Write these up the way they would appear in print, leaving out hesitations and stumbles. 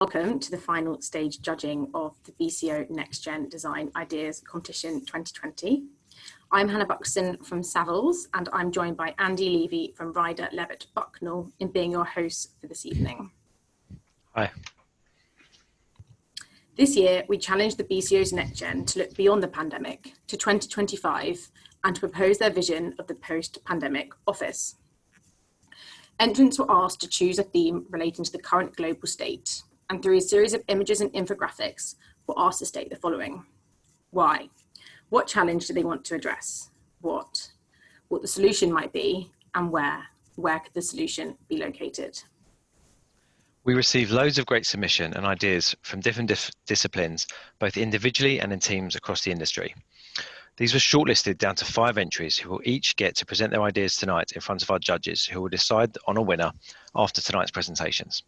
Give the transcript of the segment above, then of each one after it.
Welcome to the final stage judging of the BCO NextGen Design Ideas Competition 2020. I'm Hannah Buxton from Savills, and I'm joined by Andy Levy from Ryder Levitt Bucknell in being your host for this evening. Hi. This year, we challenged the BCO's NextGen to look beyond the pandemic to 2025 and to propose their vision of the post-pandemic office. Entrants were asked to choose a theme relating to the current global state, and through a series of images and infographics, were asked to state the following. Why? What challenge do they want to address? What the solution might be, and where could the solution be located? We received loads of great submission and ideas from different disciplines, both individually and in teams across the industry. These were shortlisted down to 5 entries who will each get to present their ideas tonight in front of our judges, who will decide on a winner after tonight's presentations.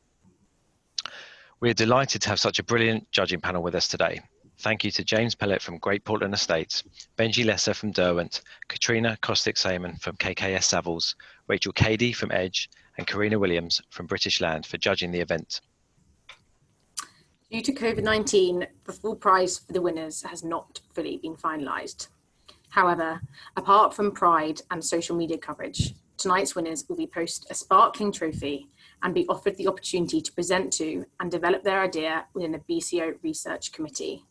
We are delighted to have such a brilliant judging panel with us today. Thank you to James Pellett from Great Portland Estates, Benji Lesser from Derwent, Katrina Kostic-Saman from KKS Savills, Rachel Cady from Edge, and Karina Williams from British Land for judging the event. Due to COVID-19, the full prize for the winners has not fully been finalised. However, apart from pride and social media coverage, tonight's winners will be posted a sparkling trophy and be offered the opportunity to present to and develop their idea within the BCO Research Committee,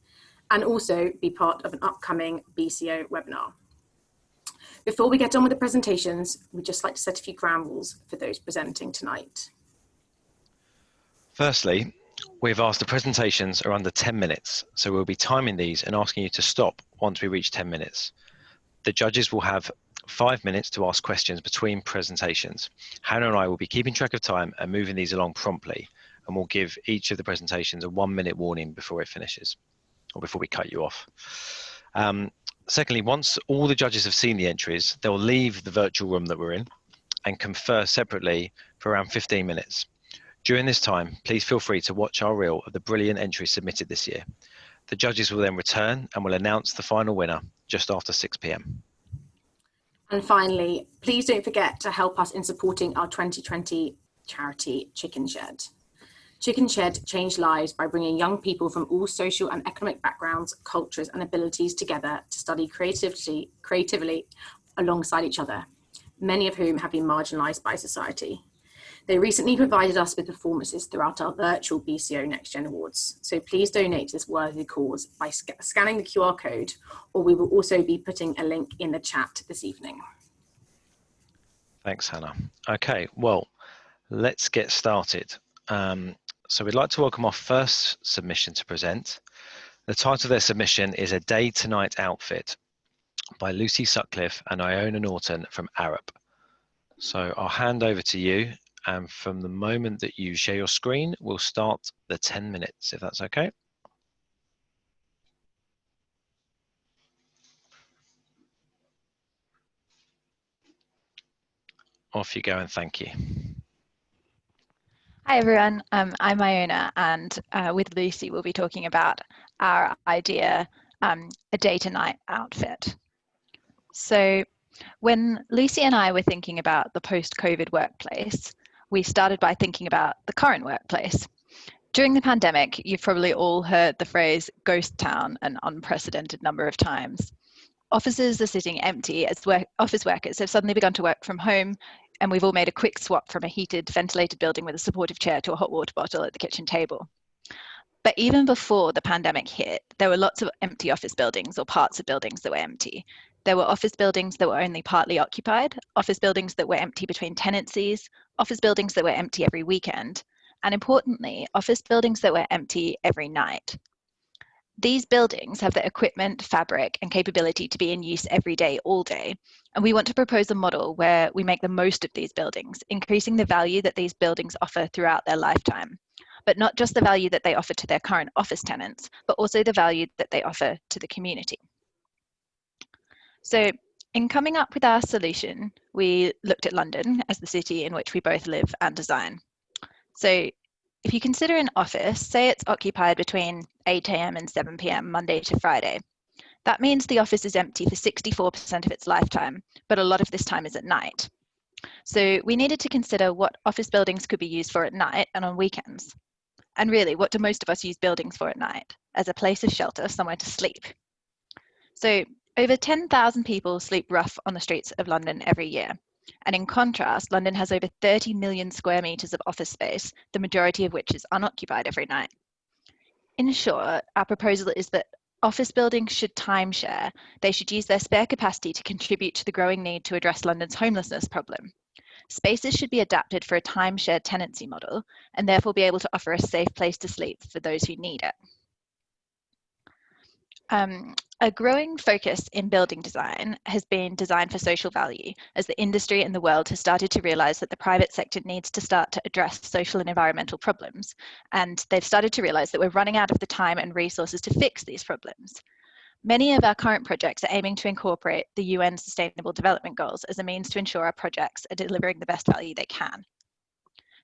and also be part of an upcoming BCO webinar. Before we get on with the presentations, we'd just like to set a few ground rules for those presenting tonight. Firstly, we've asked the presentations are under 10 minutes, so we'll be timing these and asking you to stop once we reach 10 minutes. The judges will have 5 minutes to ask questions between presentations. Hannah and I will be keeping track of time and moving these along promptly, and we'll give each of the presentations a 1-minute warning before it finishes, or before we cut you off. Secondly, once all the judges have seen the entries, they'll leave the virtual room that we're in and confer separately for around 15 minutes. During this time, please feel free to watch our reel of the brilliant entries submitted this year. The judges will then return and will announce the final winner just after 6 p.m. And finally, please don't forget to help us in supporting our 2020 charity Chicken Shed. Chicken Shed changed lives by bringing young people from all social and economic backgrounds, cultures and abilities together to study creatively alongside each other, many of whom have been marginalised by society. They recently provided us with performances throughout our virtual BCO NextGen Awards, so please donate to this worthy cause by scanning the QR code, or we will also be putting a link in the chat this evening. Thanks, Hannah. Okay, well, let's get started. So we'd like to welcome our first submission to present. The title of their submission is A Day to Night Outfit by Lucy Sutcliffe and Iona Norton from Arup. So I'll hand over to you, and from the moment that you share your screen, we'll start the 10 minutes, if that's okay. Off you go, and thank you. Hi everyone, I'm Iona, and with Lucy we'll be talking about our idea, a day to night outfit. So when Lucy and I were thinking about the post-COVID workplace, we started by thinking about the current workplace. During the pandemic, you've probably all heard the phrase ghost town an unprecedented number of times. Offices are sitting empty as office workers have suddenly begun to work from home, and we've all made a quick swap from a heated, ventilated building with a supportive chair to a hot water bottle at the kitchen table. But even before the pandemic hit, there were lots of empty office buildings or parts of buildings that were empty. There were office buildings that were only partly occupied, office buildings that were empty between tenancies, office buildings that were empty every weekend, and importantly, office buildings that were empty every night. These buildings have the equipment, fabric, and capability to be in use every day, all day. And we want to propose a model where we make the most of these buildings, increasing the value that these buildings offer throughout their lifetime. But not just the value that they offer to their current office tenants, but also the value that they offer to the community. So in coming up with our solution, we looked at London as the city in which we both live and design. So if you consider an office, say it's occupied between 8 a.m. and 7 p.m. Monday to Friday. That means the office is empty for 64% of its lifetime, but a lot of this time is at night. So we needed to consider what office buildings could be used for at night and on weekends. And really, what do most of us use buildings for at night? As a place of shelter, somewhere to sleep. So over 10,000 people sleep rough on the streets of London every year. And in contrast, London has over 30 million square metres of office space, the majority of which is unoccupied every night. In short, our proposal is that office buildings should timeshare. They should use their spare capacity to contribute to the growing need to address London's homelessness problem. Spaces should be adapted for a timeshare tenancy model and therefore be able to offer a safe place to sleep for those who need it. A growing focus in building design has been design for social value, as the industry and the world has started to realise that the private sector needs to start to address social and environmental problems. And they've started to realise that we're running out of the time and resources to fix these problems. Many of our current projects are aiming to incorporate the UN Sustainable Development Goals as a means to ensure our projects are delivering the best value they can.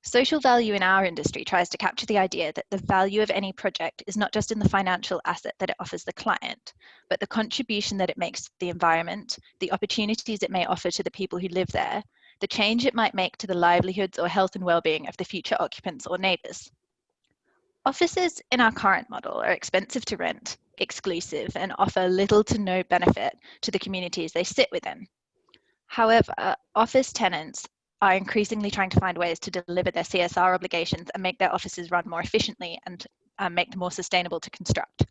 Social value in our industry tries to capture the idea that the value of any project is not just in the financial asset that it offers the client, but the contribution that it makes to the environment, the opportunities it may offer to the people who live there, the change it might make to the livelihoods or health and well-being of the future occupants or neighbours. Offices in our current model are expensive to rent, exclusive, and offer little to no benefit to the communities they sit within. However, office tenants are increasingly trying to find ways to deliver their CSR obligations and make their offices run more efficiently and make them more sustainable to construct.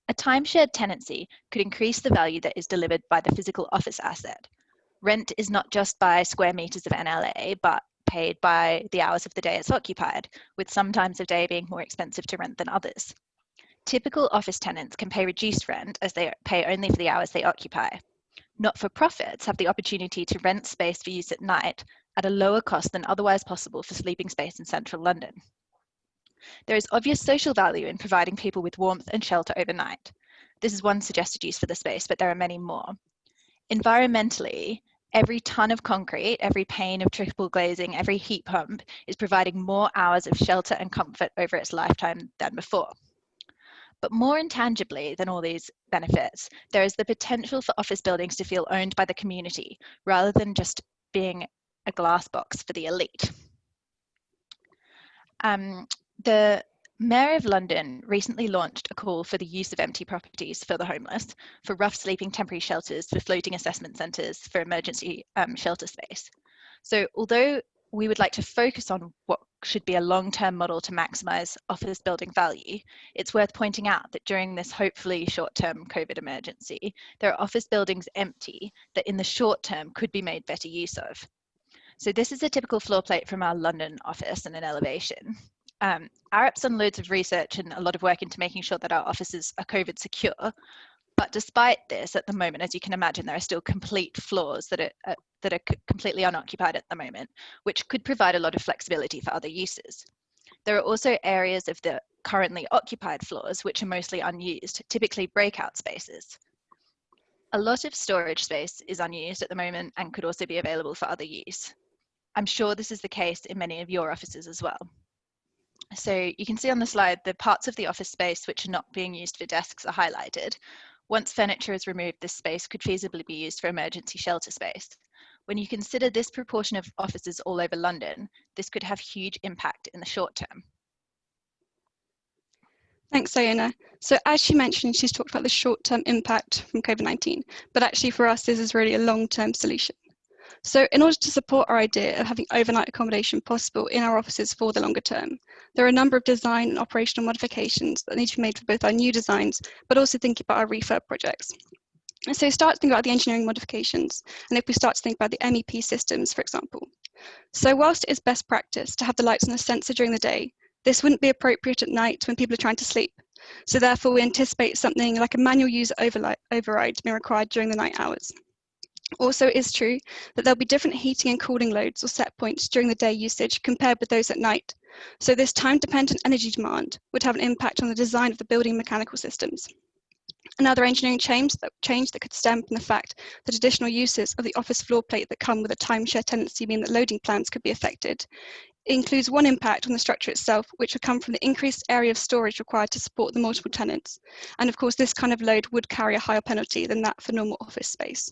A timeshared tenancy could increase the value that is delivered by the physical office asset. Rent is not just by square metres of NLA, but paid by the hours of the day it's occupied, with some times of day being more expensive to rent than others. Typical office tenants can pay reduced rent as they pay only for the hours they occupy. Not-for-profits have the opportunity to rent space for use at night at a lower cost than otherwise possible for sleeping space in central London. There is obvious social value in providing people with warmth and shelter overnight. This is one suggested use for the space, but there are many more. Environmentally, every tonne of concrete, every pane of triple glazing, every heat pump is providing more hours of shelter and comfort over its lifetime than before. But more intangibly than all these benefits, there is the potential for office buildings to feel owned by the community rather than just being a glass box for the elite. The Mayor of London recently launched a call for the use of empty properties for the homeless, for rough sleeping temporary shelters, for floating assessment centres, for emergency shelter space. So although we would like to focus on what should be a long-term model to maximise office building value, it's worth pointing out that during this hopefully short-term COVID emergency, there are office buildings empty that in the short term could be made better use of. So this is a typical floor plate from our London office and an elevation. Arup's done loads of research and a lot of work into making sure that our offices are COVID secure. But despite this, at the moment, as you can imagine, there are still complete floors that are completely unoccupied at the moment, which could provide a lot of flexibility for other uses. There are also areas of the currently occupied floors which are mostly unused, typically breakout spaces. A lot of storage space is unused at the moment and could also be available for other use. I'm sure this is the case in many of your offices as well. So you can see on the slide the parts of the office space which are not being used for desks are highlighted. Once furniture is removed, this space could feasibly be used for emergency shelter space. When you consider this proportion of offices all over London, this could have huge impact in the short term. Thanks, Iona. So as she mentioned, she's talked about the short-term impact from COVID-19, but actually for us, this is really a long-term solution. So in order to support our idea of having overnight accommodation possible in our offices for the longer term, there are a number of design and operational modifications that need to be made for both our new designs, but also thinking about our refurb projects. And so start to think about the engineering modifications, and if we start to think about the MEP systems, for example. So whilst it is best practice to have the lights on a sensor during the day, this wouldn't be appropriate at night when people are trying to sleep. So therefore we anticipate something like a manual user override being required during the night hours. Also, it is true that there'll be different heating and cooling loads or set points during the day usage compared with those at night. So this time-dependent energy demand would have an impact on the design of the building mechanical systems. Another engineering change that could stem from the fact that additional uses of the office floor plate that come with a timeshare tenancy mean that loading plans could be affected. It includes one impact on the structure itself, which would come from the increased area of storage required to support the multiple tenants. And of course, this kind of load would carry a higher penalty than that for normal office space.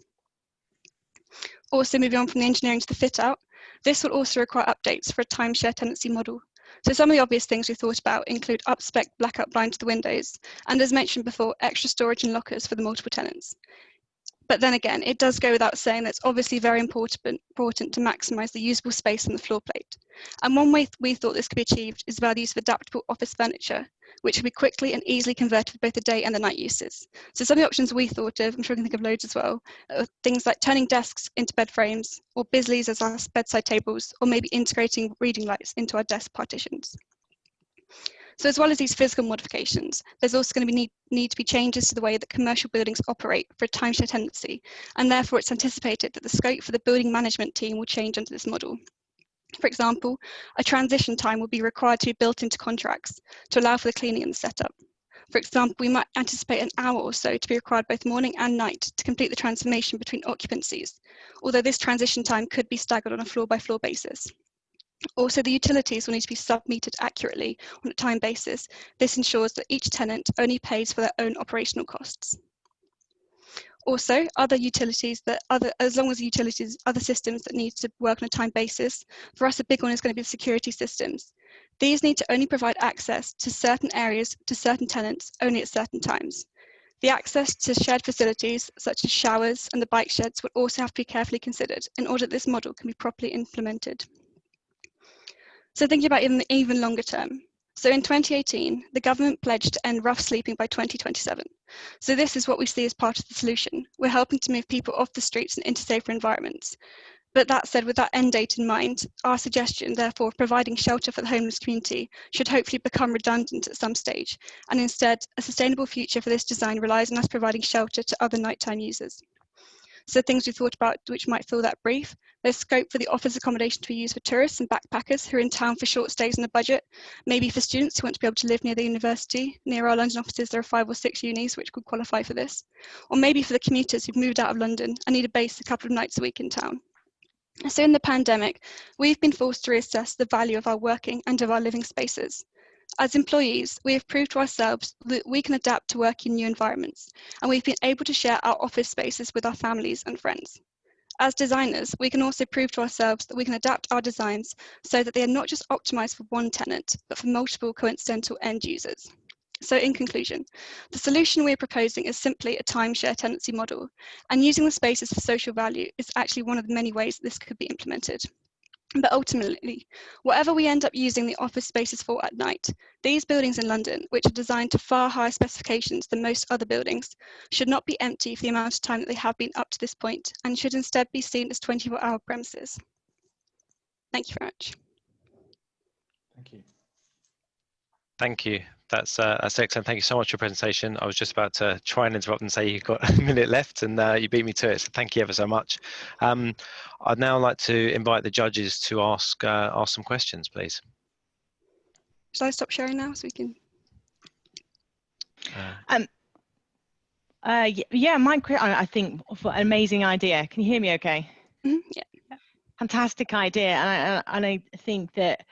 Also moving on from the engineering to the fit out, this will also require updates for a timeshare tenancy model. So some of the obvious things we thought about include up-spec blackout blind to the windows, and as mentioned before, extra storage and lockers for the multiple tenants. But then again, it does go without saying that it's obviously very important to maximise the usable space on the floor plate. And one way we thought this could be achieved is by the use of adaptable office furniture, which can be quickly and easily converted for both the day and the night uses. So some of the options we thought of, I'm sure you can think of loads as well, are things like turning desks into bed frames, or Bisleys as our bedside tables, or maybe integrating reading lights into our desk partitions. So as well as these physical modifications, there's also going to need to be changes to the way that commercial buildings operate for a timeshare tenancy, and therefore it's anticipated that the scope for the building management team will change under this model. For example, a transition time will be required to be built into contracts to allow for the cleaning and the setup. For example, we might anticipate an hour or so to be required both morning and night to complete the transformation between occupancies, although this transition time could be staggered on a floor-by-floor basis. Also, the utilities will need to be sub-metered accurately on a time basis. This ensures that each tenant only pays for their own operational costs. Also, other systems that need to work on a time basis, for us a big one is going to be the security systems. These need to only provide access to certain areas to certain tenants only at certain times. The access to shared facilities such as showers and the bike sheds would also have to be carefully considered in order that this model can be properly implemented. So thinking about even longer term. So in 2018, the government pledged to end rough sleeping by 2027. So this is what we see as part of the solution. We're helping to move people off the streets and into safer environments. But that said, with that end date in mind, our suggestion, therefore, of providing shelter for the homeless community should hopefully become redundant at some stage. And instead, a sustainable future for this design relies on us providing shelter to other nighttime users. So things we thought about which might fill that brief. There's scope for the office accommodation to be used for tourists and backpackers who are in town for short stays on a budget, maybe for students who want to be able to live near the university. Near our London offices, there are 5 or 6 unis which could qualify for this. Or maybe for the commuters who've moved out of London and need a base a couple of nights a week in town. So in the pandemic, we've been forced to reassess the value of our working and of our living spaces. As employees, we have proved to ourselves that we can adapt to work in new environments, and we've been able to share our office spaces with our families and friends. As designers, we can also prove to ourselves that we can adapt our designs so that they are not just optimized for one tenant, but for multiple coincidental end users. So in conclusion, the solution we're proposing is simply a timeshare tenancy model, and using the spaces for social value is actually one of the many ways this could be implemented. But ultimately, whatever we end up using the office spaces for at night, these buildings in London, which are designed to far higher specifications than most other buildings, should not be empty for the amount of time that they have been up to this point, and should instead be seen as 24-hour premises. Thank you very much. Thank you. Thank you. That's excellent. Thank you so much for your presentation. I was just about to try and interrupt and say you've got a minute left, and you beat me to it. So thank you ever so much. I'd now like to invite the judges to ask some questions, please. Shall I stop sharing now so we can? Yeah, I think for an amazing idea. Can you hear me okay? Mm-hmm, yeah. Fantastic idea. And I think that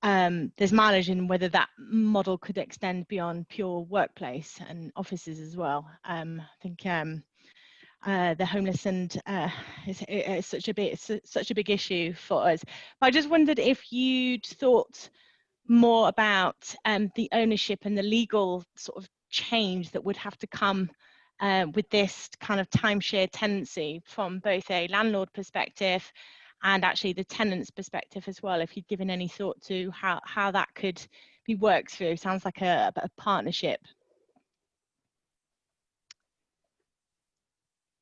there's mileage in whether that model could extend beyond pure workplace and offices as well. I think the homeless and it's such a big issue for us. But I just wondered if you'd thought more about the ownership and the legal sort of change that would have to come with this kind of timeshare tenancy from both a landlord perspective and actually the tenant's perspective as well, if you'd given any thought to how that could be worked through. Sounds like a partnership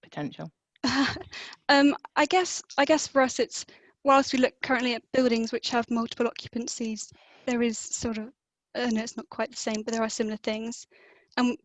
potential. I guess for us it's, whilst we look currently at buildings which have multiple occupancies, there is sort of, I know it's not quite the same, but there are similar things. And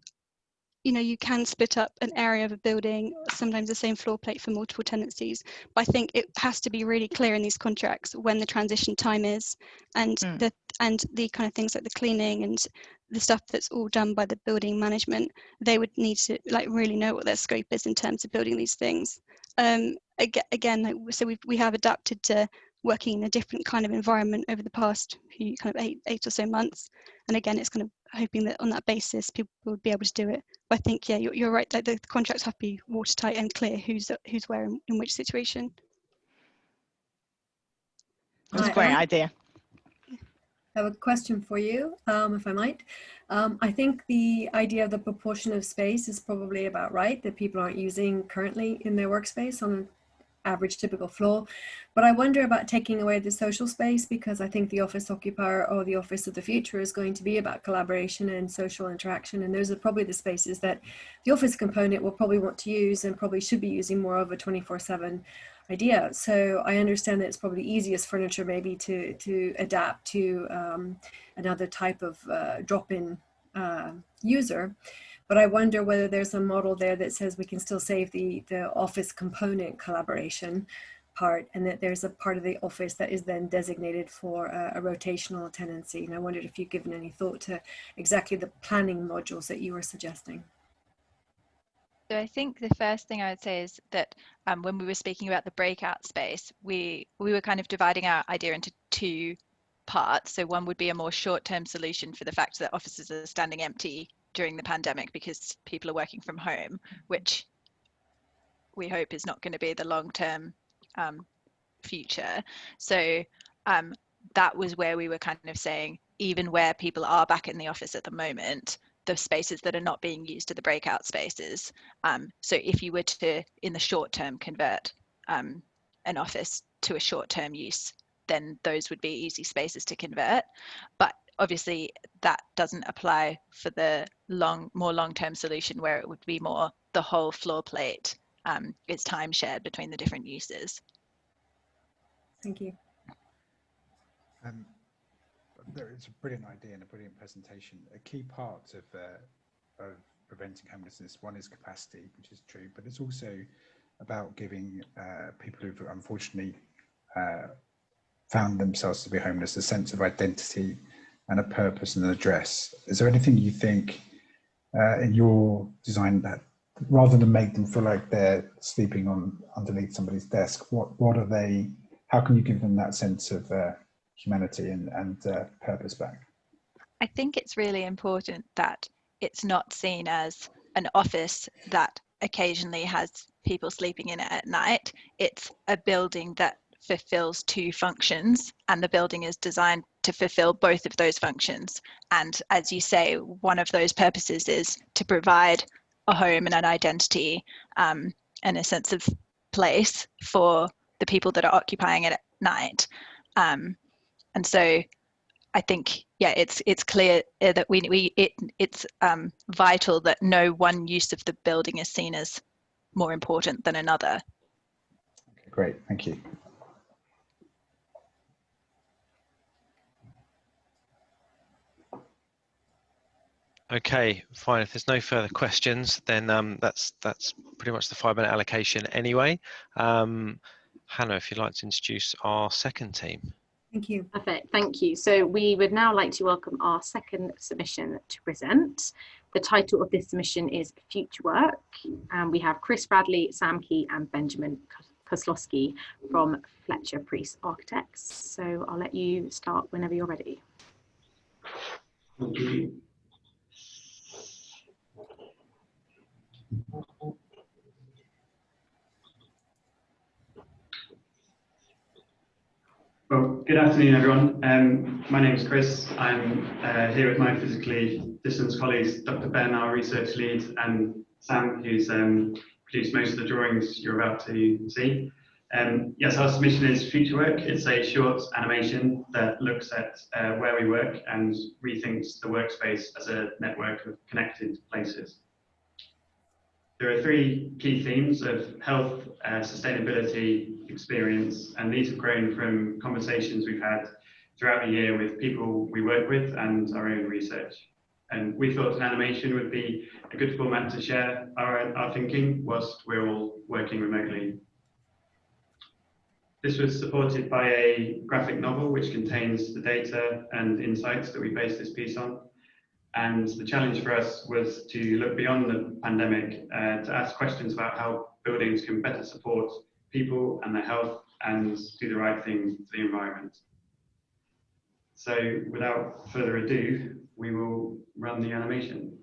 you know, you can split up an area of a building, sometimes the same floor plate for multiple tenancies. But I think it has to be really clear in these contracts when the transition time is, and the kind of things like the cleaning and the stuff that's all done by the building management. They would need to like really know what their scope is in terms of building these things. Again, so we have adapted to working in a different kind of environment over the past few kind of eight or so months, and again it's kind of hoping that on that basis people would be able to do it. But I think yeah, you're right, like the contracts have to be watertight and clear who's where in which situation. That's a great idea. I have a question for you, if I might. I think the idea of the proportion of space is probably about right, that people aren't using currently in their workspace on an average typical floor. But I wonder about taking away the social space, because I think the office occupier or the office of the future is going to be about collaboration and social interaction. And those are probably the spaces that the office component will probably want to use and probably should be using more of a 24/7 idea. So I understand that it's probably easiest furniture maybe to adapt to another type of drop-in user. But I wonder whether there's a model there that says we can still save the office component collaboration part, and that there's a part of the office that is then designated for a rotational tenancy. And I wondered if you've given any thought to exactly the planning modules that you were suggesting. So I think the first thing I would say is that when we were speaking about the breakout space, we were kind of dividing our idea into two parts. So one would be a more short-term solution for the fact that offices are standing empty during the pandemic because people are working from home, which we hope is not going to be the long-term future. So that was where we were kind of saying, even where people are back in the office at the moment, the spaces that are not being used are the breakout spaces. So if you were to, in the short term, convert an office to a short term use, then those would be easy spaces to convert. But obviously that doesn't apply for the more long-term solution, where it would be more the whole floor plate is time shared between the different uses. Thank you. It's a brilliant idea and a brilliant presentation. A key part of preventing homelessness, one is capacity, which is true, but it's also about giving people who've unfortunately found themselves to be homeless a sense of identity and a purpose and an address. Is there anything you think in your design that, rather than make them feel like they're sleeping underneath somebody's desk, what are they, how can you give them that sense of humanity and purpose back? I think it's really important that it's not seen as an office that occasionally has people sleeping in it at night. It's a building that fulfills two functions, and the building is designed to fulfill both of those functions. And as you say, one of those purposes is to provide a home and an identity and a sense of place for the people that are occupying it at night. And so I think, yeah, it's clear that it's vital that no one use of the building is seen as more important than another. Okay, great, thank you. Okay, fine. If there's no further questions, then that's pretty much the 5-minute allocation anyway. Hannah, if you'd like to introduce our second team. Thank you. Perfect, thank you. So we would now like to welcome our second submission to present. The title of this submission is Future Work, and we have Chris Bradley, Sam Key and Benjamin Koslowski from Fletcher Priest Architects. So I'll let you start whenever you're ready. Thank you. Well, good afternoon, everyone. My name is Chris. I'm here with my physically distanced colleagues, Dr. Ben, our research lead, and Sam, who's produced most of the drawings you're about to see. Yes, our submission is Future Work. It's a short animation that looks at where we work and rethinks the workspace as a network of connected places. There are three key themes of health, sustainability, experience, and these have grown from conversations we've had throughout the year with people we work with and our own research. And we thought an animation would be a good format to share our thinking whilst we're all working remotely. This was supported by a graphic novel which contains the data and insights that we based this piece on. And the challenge for us was to look beyond the pandemic to ask questions about how buildings can better support people and their health and do the right thing for the environment. So without further ado, we will run the animation.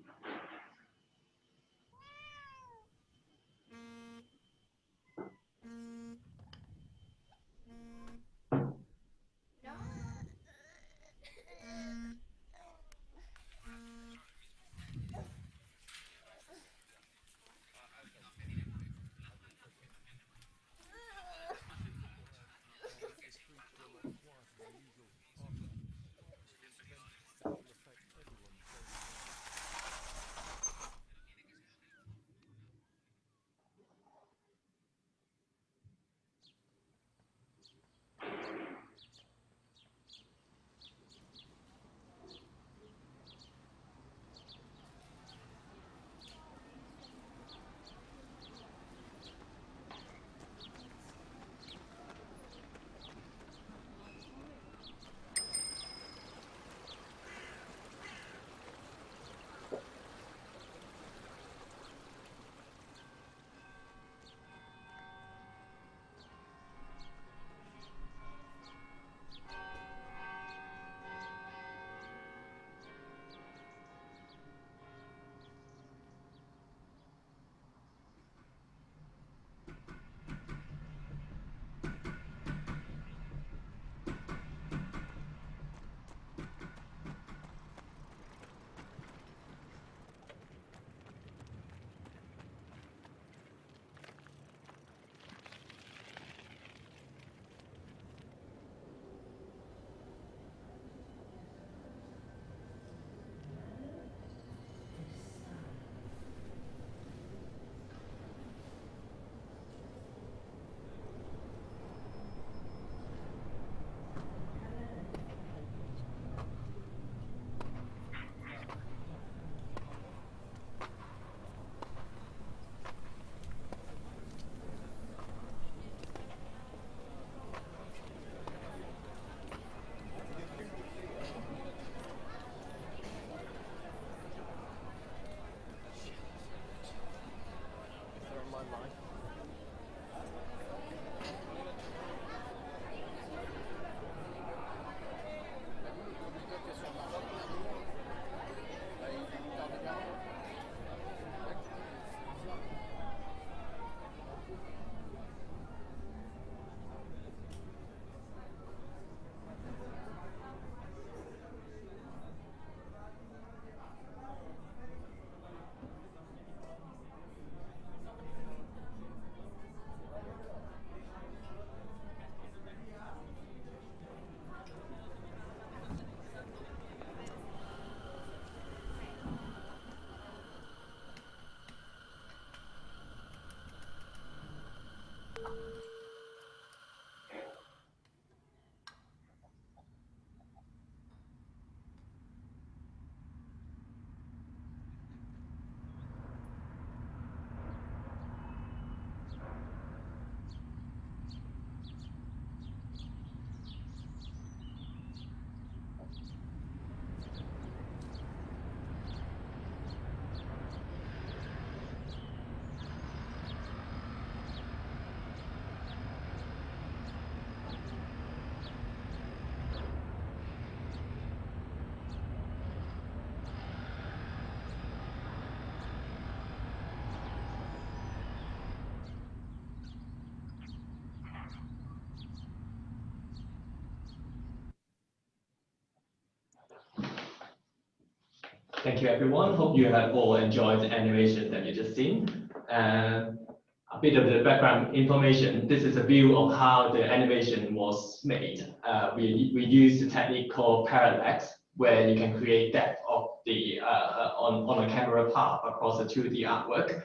Thank you, everyone. Hope you have all enjoyed the animation that you just seen. A bit of the background information. This is a view of how the animation was made. We use a technique called parallax, where you can create depth of the on a camera path across a 2D artwork.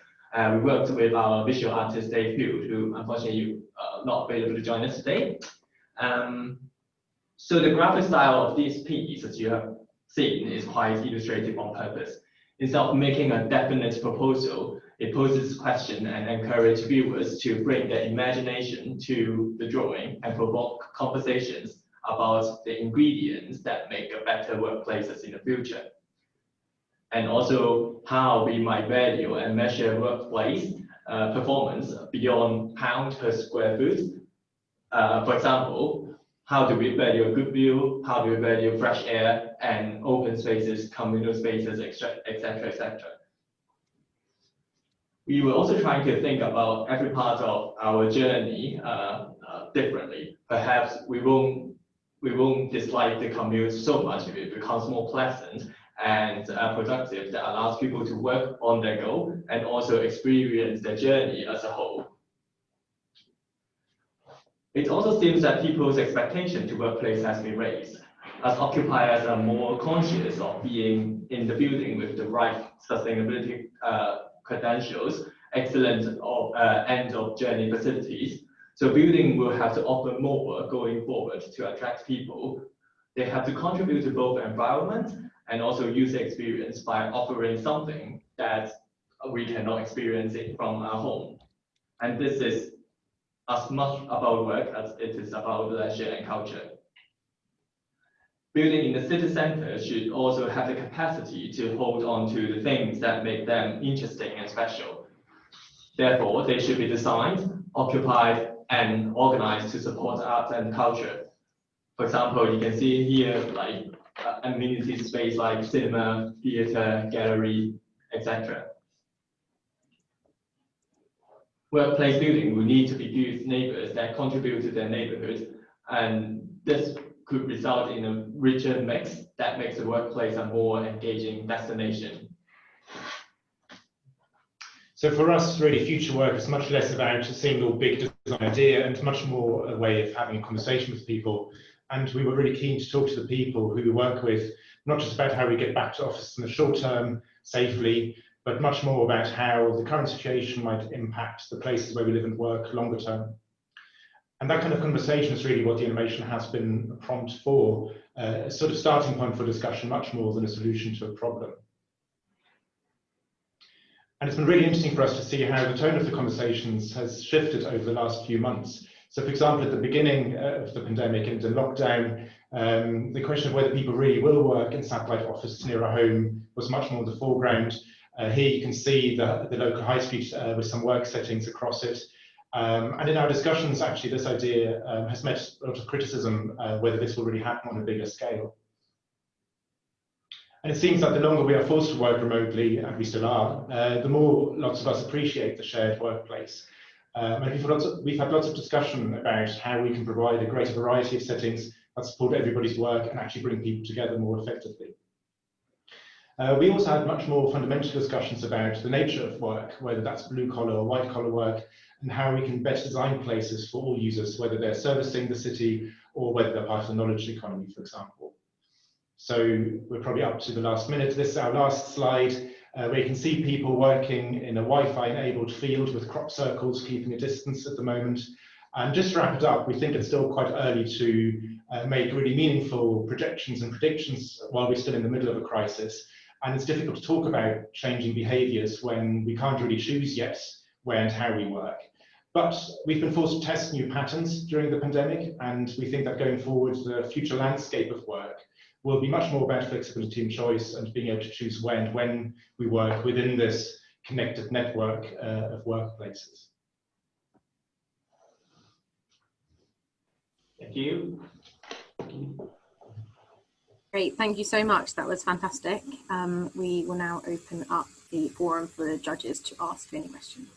We worked with our visual artist Dave Field, who unfortunately not available to join us today. So the graphic style of this piece, as you have seen, is quite illustrative on purpose. Instead of making a definite proposal, it poses a question and encourages viewers to bring their imagination to the drawing and provoke conversations about the ingredients that make a better workplaces in the future. And also how we might value and measure workplace performance beyond pound per square foot. For example, how do we value a good view? How do we value fresh air and open spaces, communal spaces, etc., etc. We were also trying to think about every part of our journey differently. Perhaps we won't dislike the commute so much if it becomes more pleasant and productive that allows people to work on their go and also experience their journey as a whole. It also seems that people's expectation to workplace has been raised, as occupiers are more conscious of being in the building with the right sustainability credentials, excellent end of journey facilities. So building will have to offer more going forward to attract people. They have to contribute to both environment and also user experience by offering something that we cannot experience it from our home. And this is as much about work as it is about leisure and culture. Building in the city center should also have the capacity to hold on to the things that make them interesting and special. Therefore, they should be designed, occupied, and organized to support art and culture. For example, you can see here like amenity space like cinema, theater, gallery, etc. Workplace building will need to be good neighbors that contribute to their neighborhood, and this could result in a richer mix that makes the workplace a more engaging destination. So for us, really, future work is much less about a single big design idea and much more a way of having a conversation with people. And we were really keen to talk to the people who we work with, not just about how we get back to office in the short term safely, but much more about how the current situation might impact the places where we live and work longer term. And that kind of conversation is really what the animation has been a prompt for, a sort of starting point for discussion, much more than a solution to a problem. And it's been really interesting for us to see how the tone of the conversations has shifted over the last few months. So for example, at the beginning of the pandemic and the lockdown, the question of whether people really will work in satellite offices near a home was much more in the foreground. Here you can see the local high street with some work settings across it. And in our discussions, actually, this idea has met a lot of criticism, whether this will really happen on a bigger scale. And it seems that the longer we are forced to work remotely, and we still are, the more lots of us appreciate the shared workplace. And we've had lots of discussion about how we can provide a greater variety of settings that support everybody's work and actually bring people together more effectively. We also had much more fundamental discussions about the nature of work, whether that's blue collar or white collar work, and how we can better design places for all users, whether they're servicing the city or whether they're part of the knowledge economy, for example. So we're probably up to the last minute. This is our last slide, where you can see people working in a Wi-Fi enabled field with crop circles, keeping a distance at the moment. And just to wrap it up, we think it's still quite early to make really meaningful projections and predictions while we're still in the middle of a crisis. And it's difficult to talk about changing behaviors when we can't really choose yet where and how we work. But we've been forced to test new patterns during the pandemic, and we think that going forward, the future landscape of work will be much more about flexibility and choice and being able to choose when we work within this connected network of workplaces. Thank you. Great, thank you so much. That was fantastic. We will now open up the forum for the judges to ask any questions.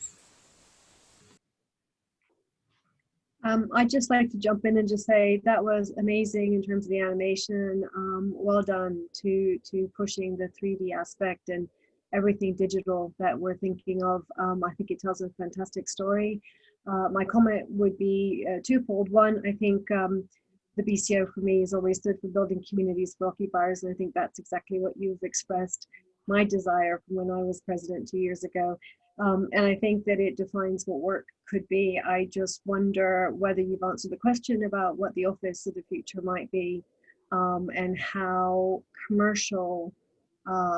I'd just like to jump in and just say that was amazing in terms of the animation. Well done to pushing the 3D aspect and everything digital that we're thinking of. I think it tells a fantastic story. My comment would be twofold. One, I think the BCO for me has always stood for building communities for occupiers, and I think that's exactly what you've expressed my desire from when I was president 2 years ago. And I think that it defines what work could be. I just wonder whether you've answered the question about what the office of the future might be, and how commercial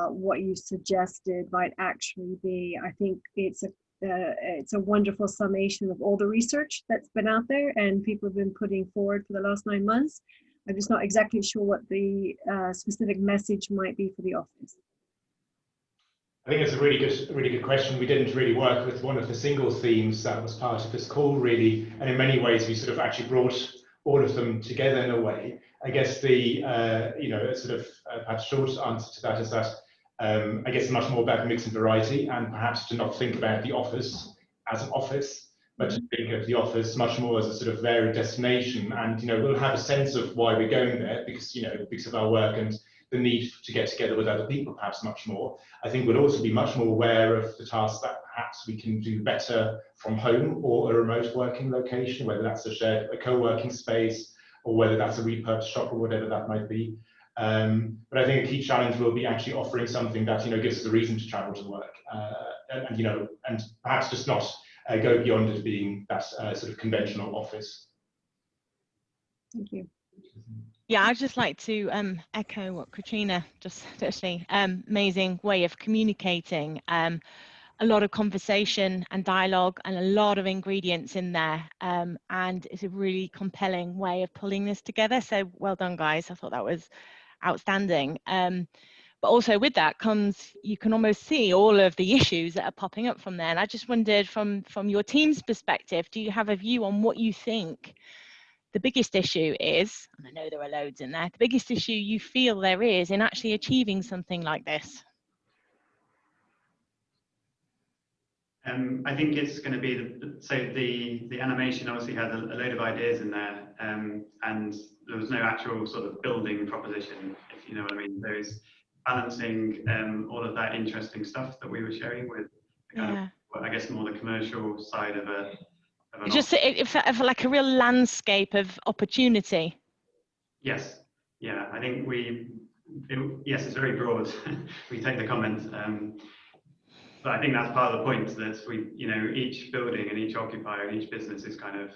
what you suggested might actually be. I think it's a wonderful summation of all the research that's been out there and people have been putting forward for the last 9 months. I'm just not exactly sure what the specific message might be for the office. I think it's a really good question. We didn't really work with one of the single themes that was part of this call, really, and in many ways we sort of actually brought all of them together in a way. I guess the sort of perhaps short answer to that is that I guess much more about mix and variety, and perhaps to not think about the office as an office, but to think of the office much more as a sort of varied destination. And we'll have a sense of why we're going there because because of our work and the need to get together with other people, perhaps much more. I think we'll also be much more aware of the tasks that perhaps we can do better from home or a remote working location, whether that's a co-working space or whether that's a repurposed shop or whatever that might be. But I think a key challenge will be actually offering something that gives us a reason to travel to work, and perhaps just not go beyond it being that sort of conventional office. Thank you. Yeah, I'd just like to echo what Katrina just actually, amazing way of communicating, a lot of conversation and dialogue and a lot of ingredients in there. And it's a really compelling way of pulling this together. So well done, guys. I thought that was outstanding. But also with that comes, you can almost see all of the issues that are popping up from there. And I just wondered from your team's perspective, do you have a view on what you think the biggest issue is, and I know there are loads in there, the biggest issue you feel there is in actually achieving something like this? I think it's going to be the animation obviously had a load of ideas in there, and there was no actual sort of building proposition, if you know what I mean. There's balancing all of that interesting stuff that we were sharing with kind of, well, I guess more the commercial side of a. It felt like a real landscape of opportunity. Yes, yeah, I think yes, it's very broad. We take the comment, but I think that's part of the point, that each building and each occupier and each business is kind of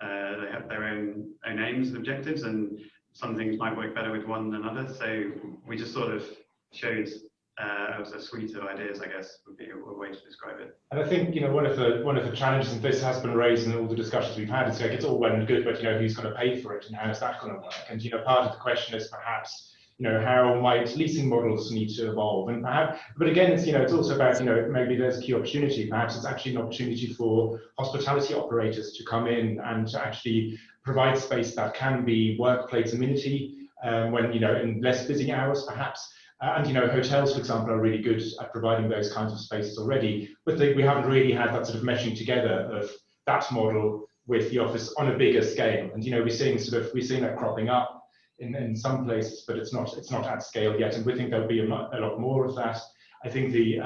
they have their own aims and objectives, and some things might work better with one than another. So we just sort of showed a suite of ideas, I guess, would be a way to describe it. And I think one of the challenges, and this has been raised in all the discussions we've had, is like it's all well and good, but who's going to pay for it and how is that going to work? And part of the question is perhaps how might leasing models need to evolve? And perhaps, but again, it's also about maybe there's a key opportunity. Perhaps it's actually an opportunity for hospitality operators to come in and to actually provide space that can be workplace amenity when in less busy hours, perhaps. And hotels, for example, are really good at providing those kinds of spaces already, but we haven't really had that sort of meshing together of that model with the office on a bigger scale. And we're seeing that cropping up in some places, but it's not at scale yet. And we think there'll be a lot more of that. I think the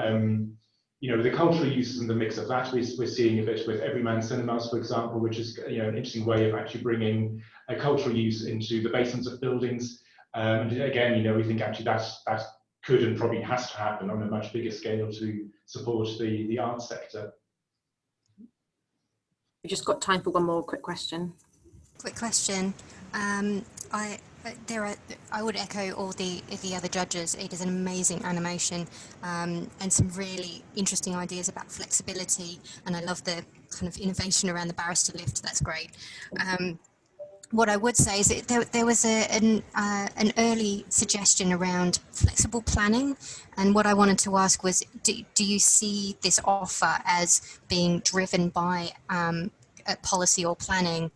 cultural uses and the mix of that we're seeing a bit with Everyman Cinemas, for example, which is an interesting way of actually bringing a cultural use into the basements of buildings. And again, we think actually that could and probably has to happen on a much bigger scale to support the arts sector. We've just got time for one more quick question. Quick question. I would echo all the other judges. It is an amazing animation and some really interesting ideas about flexibility. And I love the kind of innovation around the barrister lift. That's great. What I would say is that there was an early suggestion around flexible planning, and what I wanted to ask was, do you see this offer as being driven by policy or planning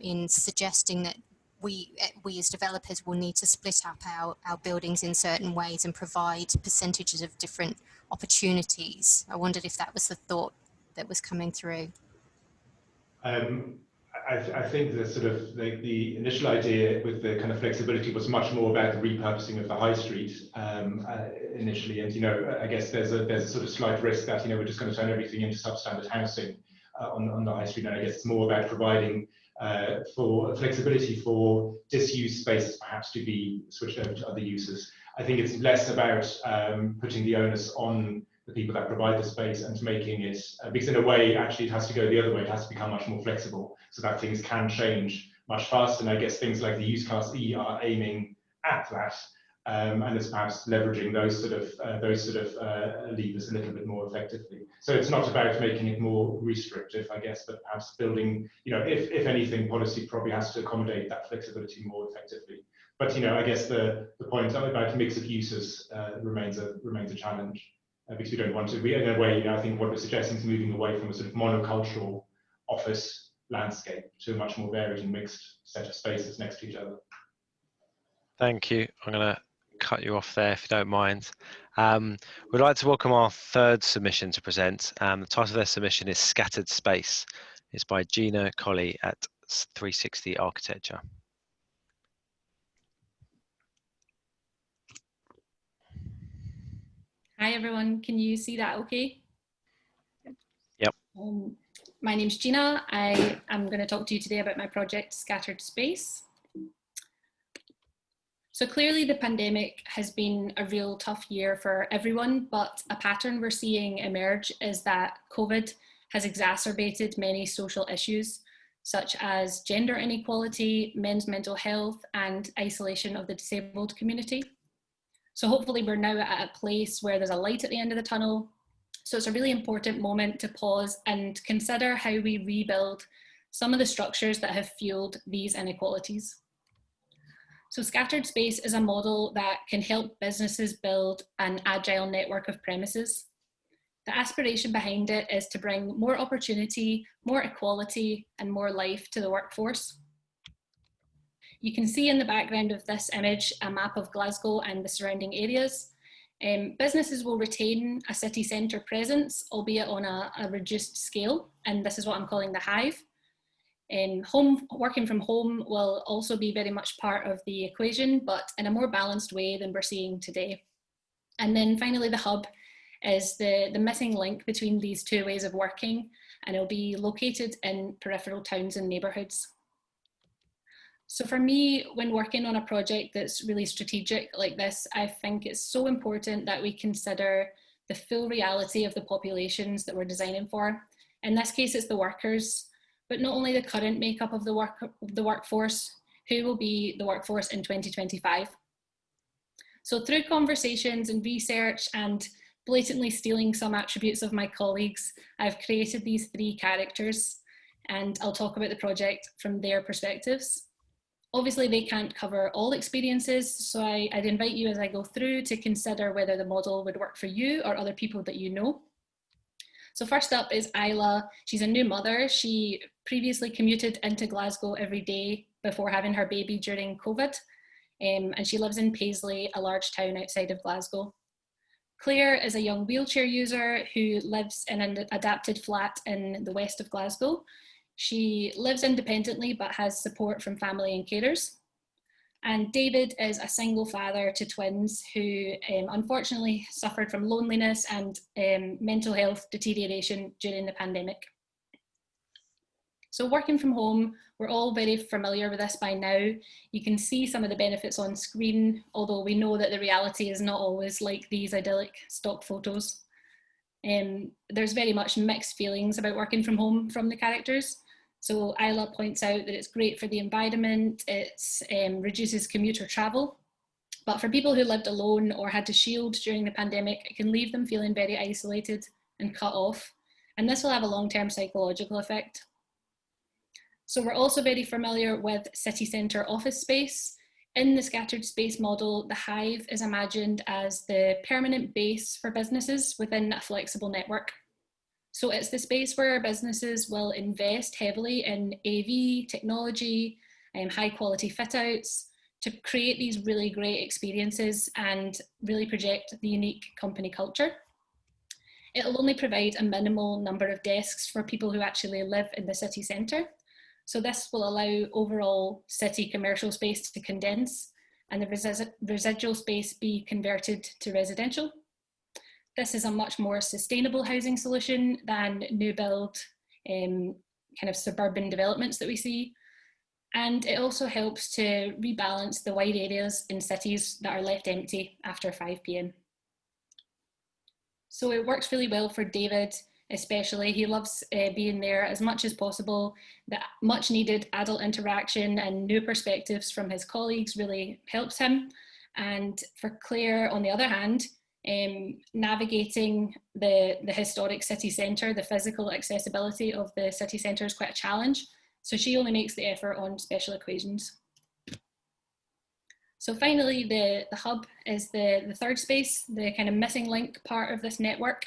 in suggesting that we as developers will need to split up our buildings in certain ways and provide percentages of different opportunities? I wondered if that was the thought that was coming through. I think the sort of the initial idea with the kind of flexibility was much more about the repurposing of the high street initially, and I guess there's a sort of slight risk that we're just going to turn everything into substandard housing on the high street, and I guess it's more about providing for flexibility for disused spaces perhaps to be switched over to other uses. I think it's less about putting the onus on the people that provide the space and making it, because in a way, actually, it has to go the other way. It has to become much more flexible so that things can change much faster. And I guess things like the use class E are aiming at that, and it's perhaps leveraging those sort of levers a little bit more effectively. So it's not about making it more restrictive, I guess, but perhaps building, if anything, policy probably has to accommodate that flexibility more effectively. But I guess the point about mix of uses remains a challenge. Because we don't want to, in a way, I think what we're suggesting is moving away from a sort of monocultural office landscape to a much more varied and mixed set of spaces next to each other. Thank you. I'm going to cut you off there if you don't mind. We'd like to welcome our third submission to present. The title of their submission is Scattered Space. It's by Gina Colley at 360 Architecture. Hi everyone, can you see that okay? Yep. My name's Gina. I am going to talk to you today about my project Scattered Space. So clearly the pandemic has been a real tough year for everyone, but a pattern we're seeing emerge is that COVID has exacerbated many social issues such as gender inequality, men's mental health, and isolation of the disabled community. So hopefully we're now at a place where there's a light at the end of the tunnel. So it's a really important moment to pause and consider how we rebuild some of the structures that have fueled these inequalities. So Scattered Space is a model that can help businesses build an agile network of premises. The aspiration behind it is to bring more opportunity, more equality, and more life to the workforce. You can see in the background of this image a map of Glasgow and the surrounding areas. Businesses will retain a city centre presence, albeit on a reduced scale, and this is what I'm calling the hive. Working from home will also be very much part of the equation, but in a more balanced way than we're seeing today. And then finally, the hub is the missing link between these two ways of working, and it'll be located in peripheral towns and neighbourhoods. So for me, when working on a project that's really strategic like this, I think it's so important that we consider the full reality of the populations that we're designing for. In this case, it's the workers, but not only the current makeup of the workforce, who will be the workforce in 2025. So through conversations and research and blatantly stealing some attributes of my colleagues, I've created these three characters, and I'll talk about the project from their perspectives. Obviously, they can't cover all experiences, so I'd invite you as I go through to consider whether the model would work for you or other people that you know. So first up is Isla. She's a new mother. She previously commuted into Glasgow every day before having her baby during COVID, and she lives in Paisley, a large town outside of Glasgow. Claire is a young wheelchair user who lives in an adapted flat in the west of Glasgow. She lives independently but has support from family and carers. And David is a single father to twins who unfortunately suffered from loneliness and mental health deterioration during the pandemic. So working from home, we're all very familiar with this by now. You can see some of the benefits on screen, although we know that the reality is not always like these idyllic stock photos. There's very much mixed feelings about working from home from the characters. So Isla points out that it's great for the environment, it reduces commuter travel, but for people who lived alone or had to shield during the pandemic, it can leave them feeling very isolated and cut off, and this will have a long-term psychological effect. So we're also very familiar with city centre office space. In the Scattered Space model, the hive is imagined as the permanent base for businesses within a flexible network. So it's the space where businesses will invest heavily in AV, technology, high quality fit outs to create these really great experiences and really project the unique company culture. It'll only provide a minimal number of desks for people who actually live in the city centre, So this will allow overall city commercial space to condense and the residual space be converted to residential. This is a much more sustainable housing solution than new build kind of suburban developments that we see. And it also helps to rebalance the wide areas in cities that are left empty after 5 p.m. So it works really well for David, especially. He loves being there as much as possible. The much needed adult interaction and new perspectives from his colleagues really helps him. And for Claire, on the other hand, navigating the historic city centre, the physical accessibility of the city centre is quite a challenge. So she only makes the effort on special equations. So finally, the hub is the third space, the kind of missing link part of this network.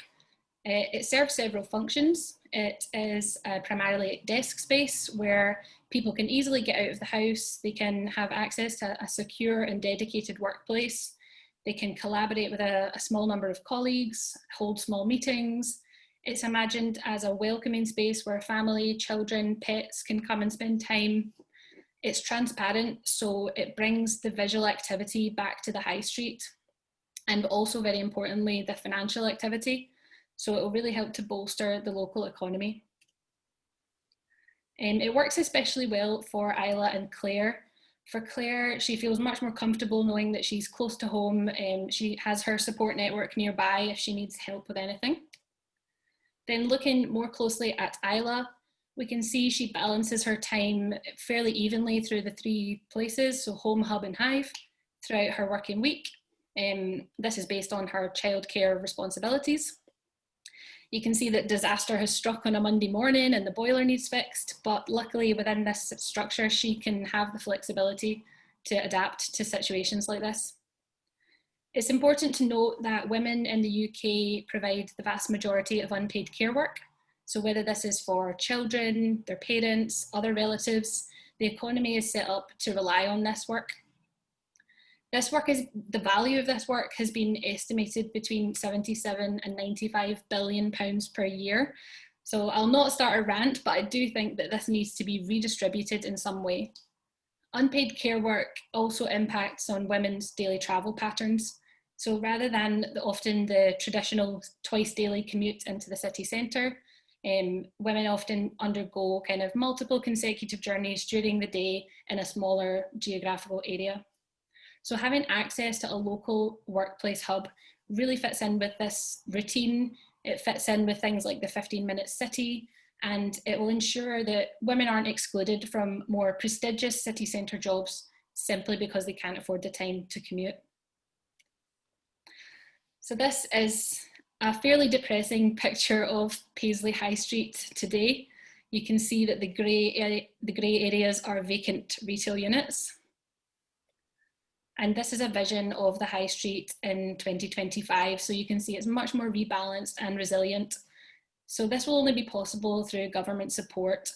It serves several functions. It is primarily desk space where people can easily get out of the house. They can have access to a secure and dedicated workplace. They can collaborate with a small number of colleagues, hold small meetings. It's imagined as a welcoming space where family, children, pets can come and spend time. It's transparent, so it brings the visual activity back to the high street, and also very importantly, the financial activity. So it will really help to bolster the local economy. It works especially well for Isla and Claire. For Claire, she feels much more comfortable knowing that she's close to home and she has her support network nearby if she needs help with anything. Then looking more closely at Isla, we can see she balances her time fairly evenly through the 3 places, so home, hub and hive, throughout her working week. This is based on her childcare responsibilities. You can see that disaster has struck on a Monday morning and the boiler needs fixed, but luckily within this structure, she can have the flexibility to adapt to situations like this. It's important to note that women in the UK provide the vast majority of unpaid care work. So whether this is for children, their parents, other relatives, the economy is set up to rely on this work. The value of this work has been estimated between 77 and 95 billion pounds per year. So I'll not start a rant, but I do think that this needs to be redistributed in some way. Unpaid care work also impacts on women's daily travel patterns. So rather than often the traditional twice daily commute into the city centre, women often undergo kind of multiple consecutive journeys during the day in a smaller geographical area. So having access to a local workplace hub really fits in with this routine. It fits in with things like the 15-minute city, and it will ensure that women aren't excluded from more prestigious city centre jobs simply because they can't afford the time to commute. So this is a fairly depressing picture of Paisley High Street today. You can see that the grey areas are vacant retail units. And this is a vision of the high street in 2025. So you can see it's much more rebalanced and resilient. So this will only be possible through government support.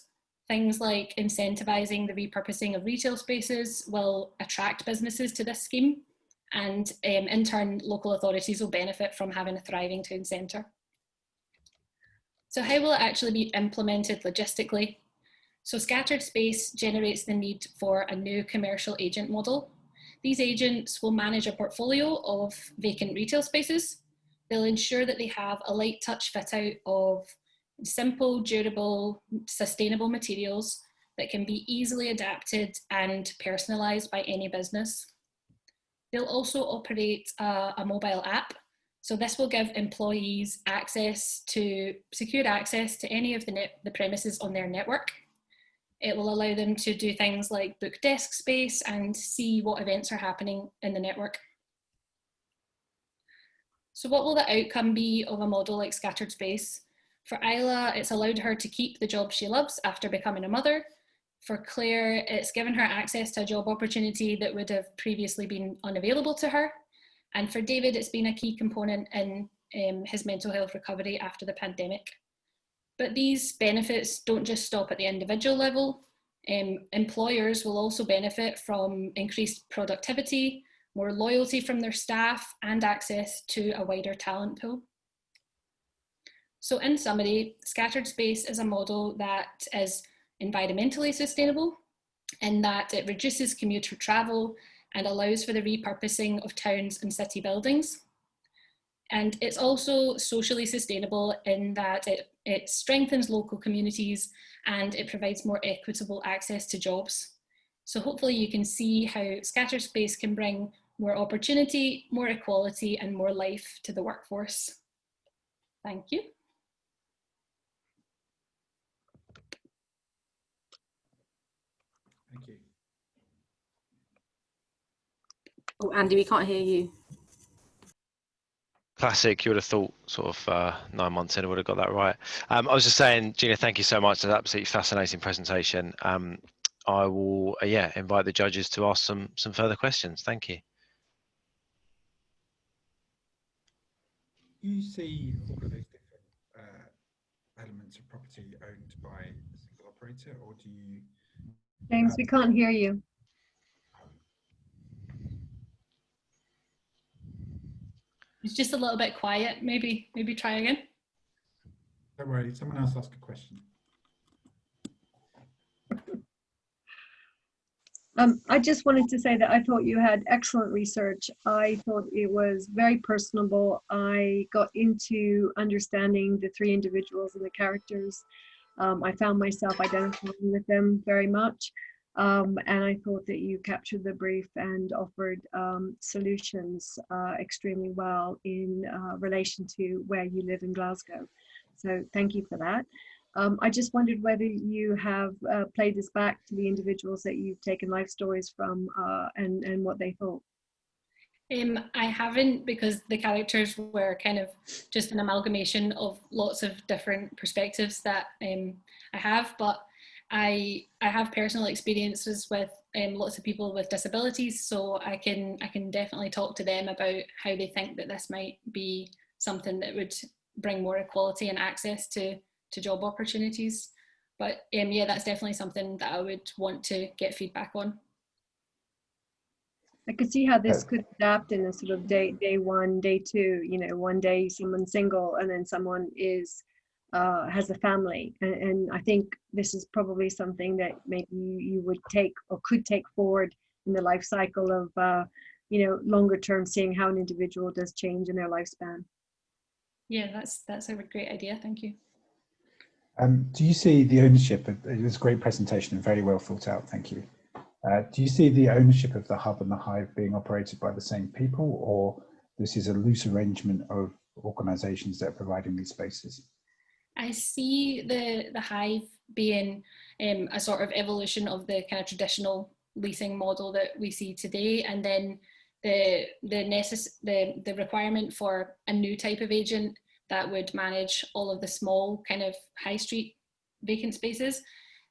Things like incentivising the repurposing of retail spaces will attract businesses to this scheme. And in turn, local authorities will benefit from having a thriving town centre. So how will it actually be implemented logistically? So scattered space generates the need for a new commercial agent model. These agents will manage a portfolio of vacant retail spaces. They'll ensure that they have a light touch fit out of simple, durable, sustainable materials that can be easily adapted and personalised by any business. They'll also operate a mobile app. So this will give employees secure access to any of the premises on their network. It will allow them to do things like book desk space and see what events are happening in the network. So what will the outcome be of a model like scattered space? For Isla, it's allowed her to keep the job she loves after becoming a mother. For Claire, it's given her access to a job opportunity that would have previously been unavailable to her. And for David, it's been a key component in his mental health recovery after the pandemic. But these benefits don't just stop at the individual level. Employers will also benefit from increased productivity, more loyalty from their staff, and access to a wider talent pool. So in summary, scattered space is a model that is environmentally sustainable, in that it reduces commuter travel and allows for the repurposing of towns and city buildings. And it's also socially sustainable in that it strengthens local communities and it provides more equitable access to jobs. So hopefully you can see how Scatter Space can bring more opportunity, more equality, and more life to the workforce. Thank you. Thank you. Oh, Andy, we can't hear you. Classic. You would have thought sort of 9 months in I would have got that right. I was just saying, Gina, thank you so much for that absolutely fascinating presentation. I will, invite the judges to ask some further questions. Thank you. You see all of those different elements of property owned by a single operator, or do you? James, we can't hear you. It's just a little bit quiet. Maybe try again. Don't worry, someone else ask a question. I just wanted to say that I thought you had excellent research. I thought it was very personable. I got into understanding the three individuals and the characters. I found myself identifying with them very much. And I thought that you captured the brief and offered solutions extremely well in relation to where you live in Glasgow. So thank you for that. I just wondered whether you have played this back to the individuals that you've taken life stories from and what they thought. I haven't, because the characters were kind of just an amalgamation of lots of different perspectives that I have, but I have personal experiences with lots of people with disabilities, so I can definitely talk to them about how they think that this might be something that would bring more equality and access to job opportunities. But yeah, that's definitely something that I would want to get feedback on. I could see how this could adapt in a sort of day one, day two. You know, one day someone's single and then someone is has a family, and I think this is probably something that maybe you would take or could take forward in the life cycle of longer term, seeing how an individual does change in their lifespan. Yeah, that's a great idea. Thank you. Do you see the ownership of, it was a great presentation and very well thought out, thank you. Do you see the ownership of the hub and the hive being operated by the same people, or this is a loose arrangement of organisations that are providing these spaces? I see the hive being a sort of evolution of the kind of traditional leasing model that we see today, and then the requirement for a new type of agent that would manage all of the small kind of high street vacant spaces.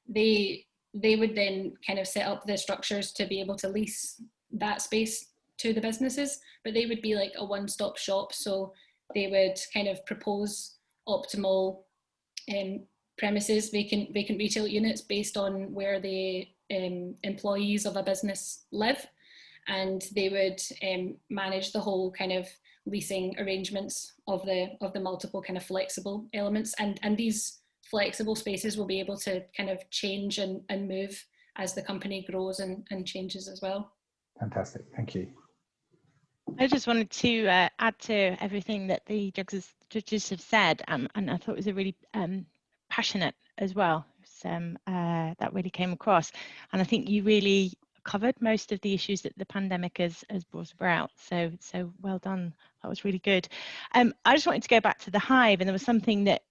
They would then kind of set up the structures to be able to lease that space to the businesses, but they would be like a one-stop shop. So they would kind of propose optimal premises, vacant retail units based on where the employees of a business live, and they would manage the whole kind of leasing arrangements of the multiple kind of flexible elements, and these flexible spaces will be able to kind of change and move as the company grows and changes as well. Fantastic, thank you. I just wanted to add to everything that the judges have said, and I thought it was a really passionate as well. So that really came across, and I think you really covered most of the issues that the pandemic has brought about. So well done. That was really good. I just wanted to go back to the hive, and there was something that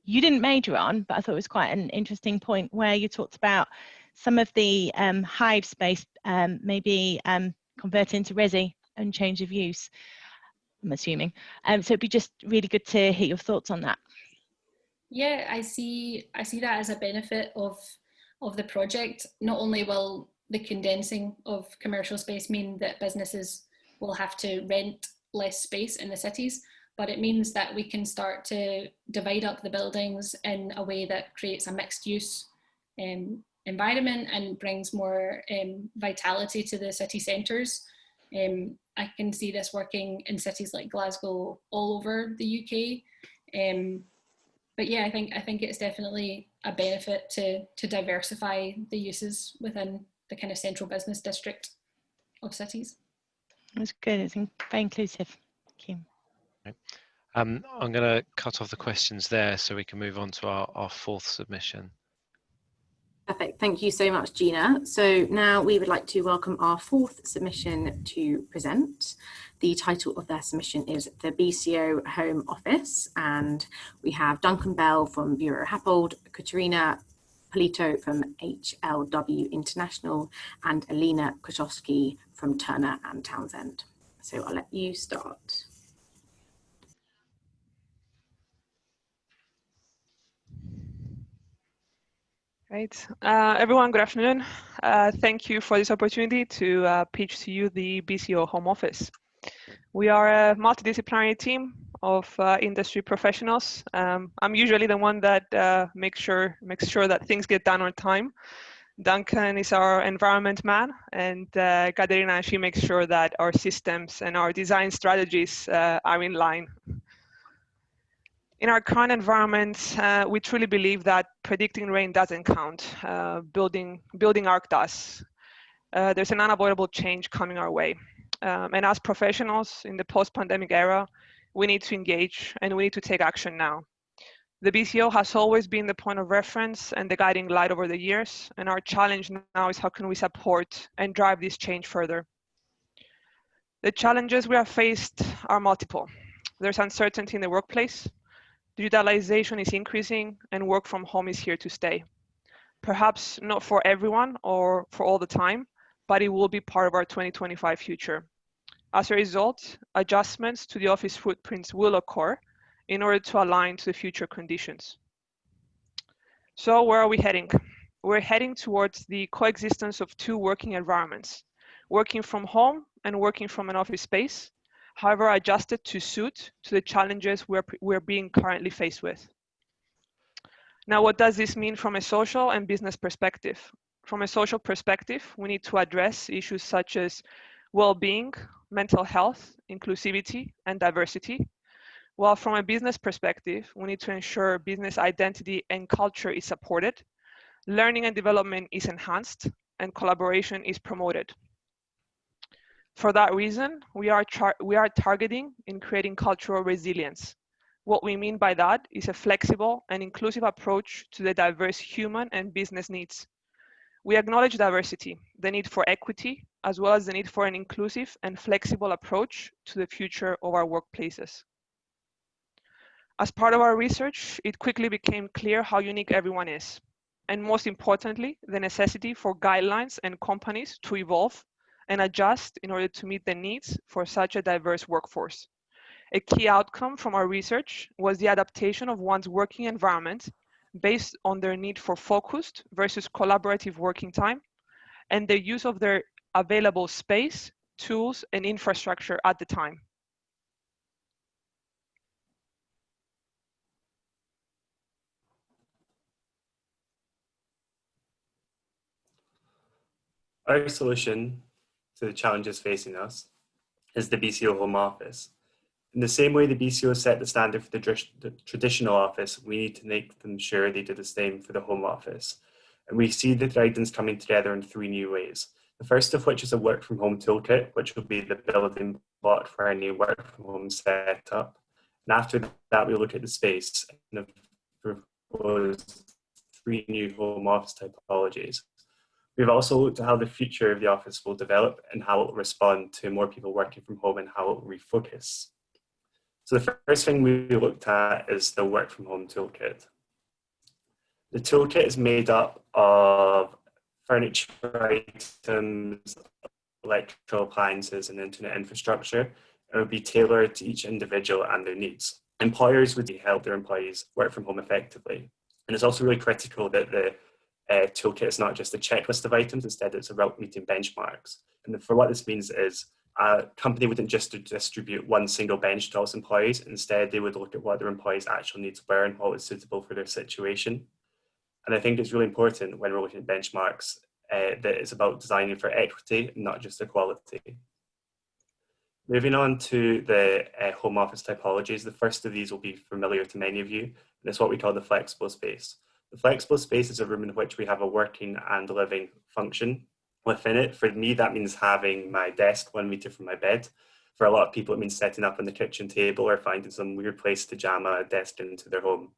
you didn't major on, but I thought it was quite an interesting point where you talked about some of the hive space maybe converted into resi and change of use, I'm assuming. So it'd be just really good to hear your thoughts on that. Yeah, I see that as a benefit of the project. Not only will the condensing of commercial space mean that businesses will have to rent less space in the cities, but it means that we can start to divide up the buildings in a way that creates a mixed use environment and brings more vitality to the city centres. I can see this working in cities like Glasgow all over the UK. but yeah, I think it's definitely a benefit to diversify the uses within the kind of central business district of cities. That's good. It's very inclusive. Thank you. I'm going to cut off the questions there so we can move on to our fourth submission. Perfect. Thank you so much, Gina. So now we would like to welcome our fourth submission to present. The title of their submission is the BCO Home Office, and we have Duncan Bell from Bureau Happold, Katerina Polito from HLW International, and Alina Kotowski from Turner and Townsend. So I'll let you start. Right. Everyone, good afternoon. Thank you for this opportunity to pitch to you the BCO Home Office. We are a multidisciplinary team of industry professionals. I'm usually the one that makes sure that things get done on time. Duncan is our environment man, and Katerina, she makes sure that our systems and our design strategies are in line. In our current environment, we truly believe that predicting rain doesn't count. Building arc does. There's an unavoidable change coming our way. And as professionals in the post-pandemic era, we need to engage and we need to take action now. The BCO has always been the point of reference and the guiding light over the years. And our challenge now is how can we support and drive this change further? The challenges we have faced are multiple. There's uncertainty in the workplace. Digitalization is increasing and work from home is here to stay. Perhaps not for everyone or for all the time, but it will be part of our 2025 future. As a result, adjustments to the office footprints will occur in order to align to the future conditions. So where are we heading? We're heading towards the coexistence of two working environments, working from home and working from an office space, however adjusted to suit to the challenges we're being currently faced with. Now, what does this mean from a social and business perspective? From a social perspective, we need to address issues such as well-being, mental health, inclusivity, and diversity. While from a business perspective, we need to ensure business identity and culture is supported, learning and development is enhanced, and collaboration is promoted. For that reason, we are targeting in creating cultural resilience. What we mean by that is a flexible and inclusive approach to the diverse human and business needs. We acknowledge diversity, the need for equity, as well as the need for an inclusive and flexible approach to the future of our workplaces. As part of our research, it quickly became clear how unique everyone is, and most importantly, the necessity for guidelines and companies to evolve and adjust in order to meet the needs for such a diverse workforce. A key outcome from our research was the adaptation of one's working environment based on their need for focused versus collaborative working time and the use of their available space, tools, and infrastructure at the time. Our solution to the challenges facing us is the BCO Home Office. In the same way the BCO set the standard for the traditional office, we need to make them sure they do the same for the home office. And we see the guidance coming together in 3 new ways. The first of which is a work from home toolkit, which will be the building block for our new work from home setup. And after that, we'll look at the space and propose 3 new home office typologies. We've also looked at how the future of the office will develop and how it will respond to more people working from home and how it will refocus. So the first thing we looked at is the work from home toolkit. The toolkit is made up of furniture items, electrical appliances, and internet infrastructure. It would be tailored to each individual and their needs. Employers would help their employees work from home effectively. And it's also really critical that the toolkit is not just a checklist of items, instead it's about meeting benchmarks. And for what this means is a company wouldn't just distribute one single bench to all its employees. Instead, they would look at what their employees' actual needs were and what was suitable for their situation. And I think it's really important when we're looking at benchmarks that it's about designing for equity, not just equality. Moving on to the home office typologies, the first of these will be familiar to many of you, and it's what we call the flexible space. The flexible space is a room in which we have a working and living function within it. For me, that means having my desk 1 meter from my bed. For a lot of people, it means setting up on the kitchen table or finding some weird place to jam a desk into their home.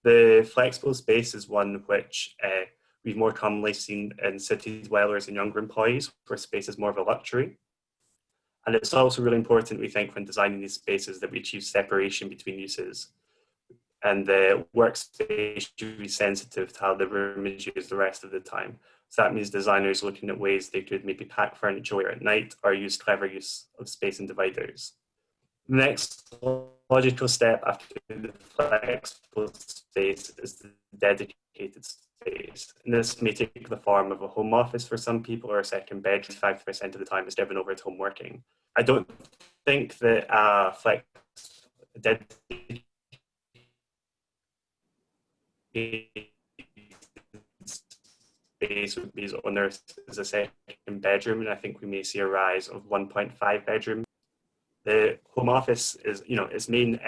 The flexible space is one which we've more commonly seen in city dwellers and younger employees, where space is more of a luxury. And it's also really important, we think, when designing these spaces that we achieve separation between uses. And the workspace should be sensitive to how the room is used the rest of the time. So that means designers looking at ways they could maybe pack furniture away at night or use clever use of space and dividers. The next logical step after the flexible space is the dedicated space. And this may take the form of a home office for some people or a second bedroom. 5% of the time is given over to home working. I don't think that dedicated space would be as onerous as a second bedroom, and I think we may see a rise of 1.5 bedrooms. The home office is, its main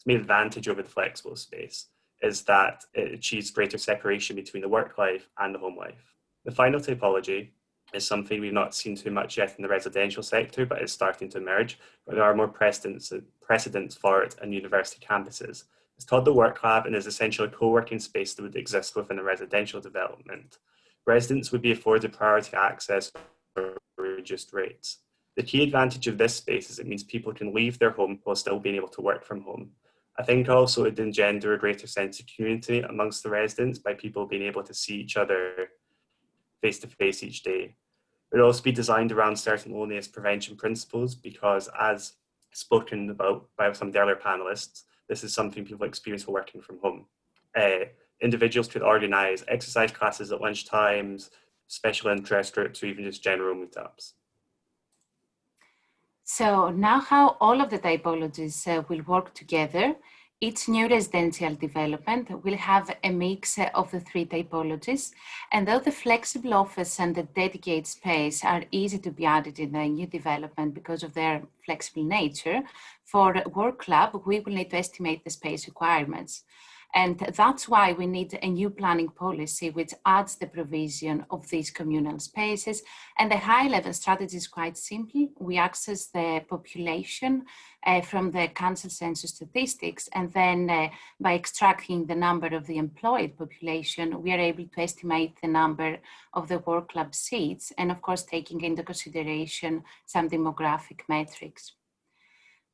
advantage over the flexible space is that it achieves greater separation between the work life and the home life. The final typology is something we've not seen too much yet in the residential sector, but it's starting to emerge. But there are more precedents for it on university campuses. It's called the work lab and is essentially a co-working space that would exist within a residential development. Residents would be afforded priority access for reduced rates. The key advantage of this space is it means people can leave their home while still being able to work from home. I think also it engender a greater sense of community amongst the residents by people being able to see each other face to face each day. It would also be designed around certain loneliness prevention principles because, as spoken about by some of the earlier panelists, this is something people experience while working from home. Individuals could organise exercise classes at lunchtimes, special interest groups, or even just general meetups. So now how all of the typologies will work together. Each new residential development will have a mix of the three typologies, and though the flexible office and the dedicated space are easy to be added in a new development because of their flexible nature, for Work Lab, we will need to estimate the space requirements. And that's why we need a new planning policy which adds the provision of these communal spaces. And the high-level strategy is quite simple. We access the population from the council census statistics, and then by extracting the number of the employed population, we are able to estimate the number of the Work Club seats, and of course taking into consideration some demographic metrics.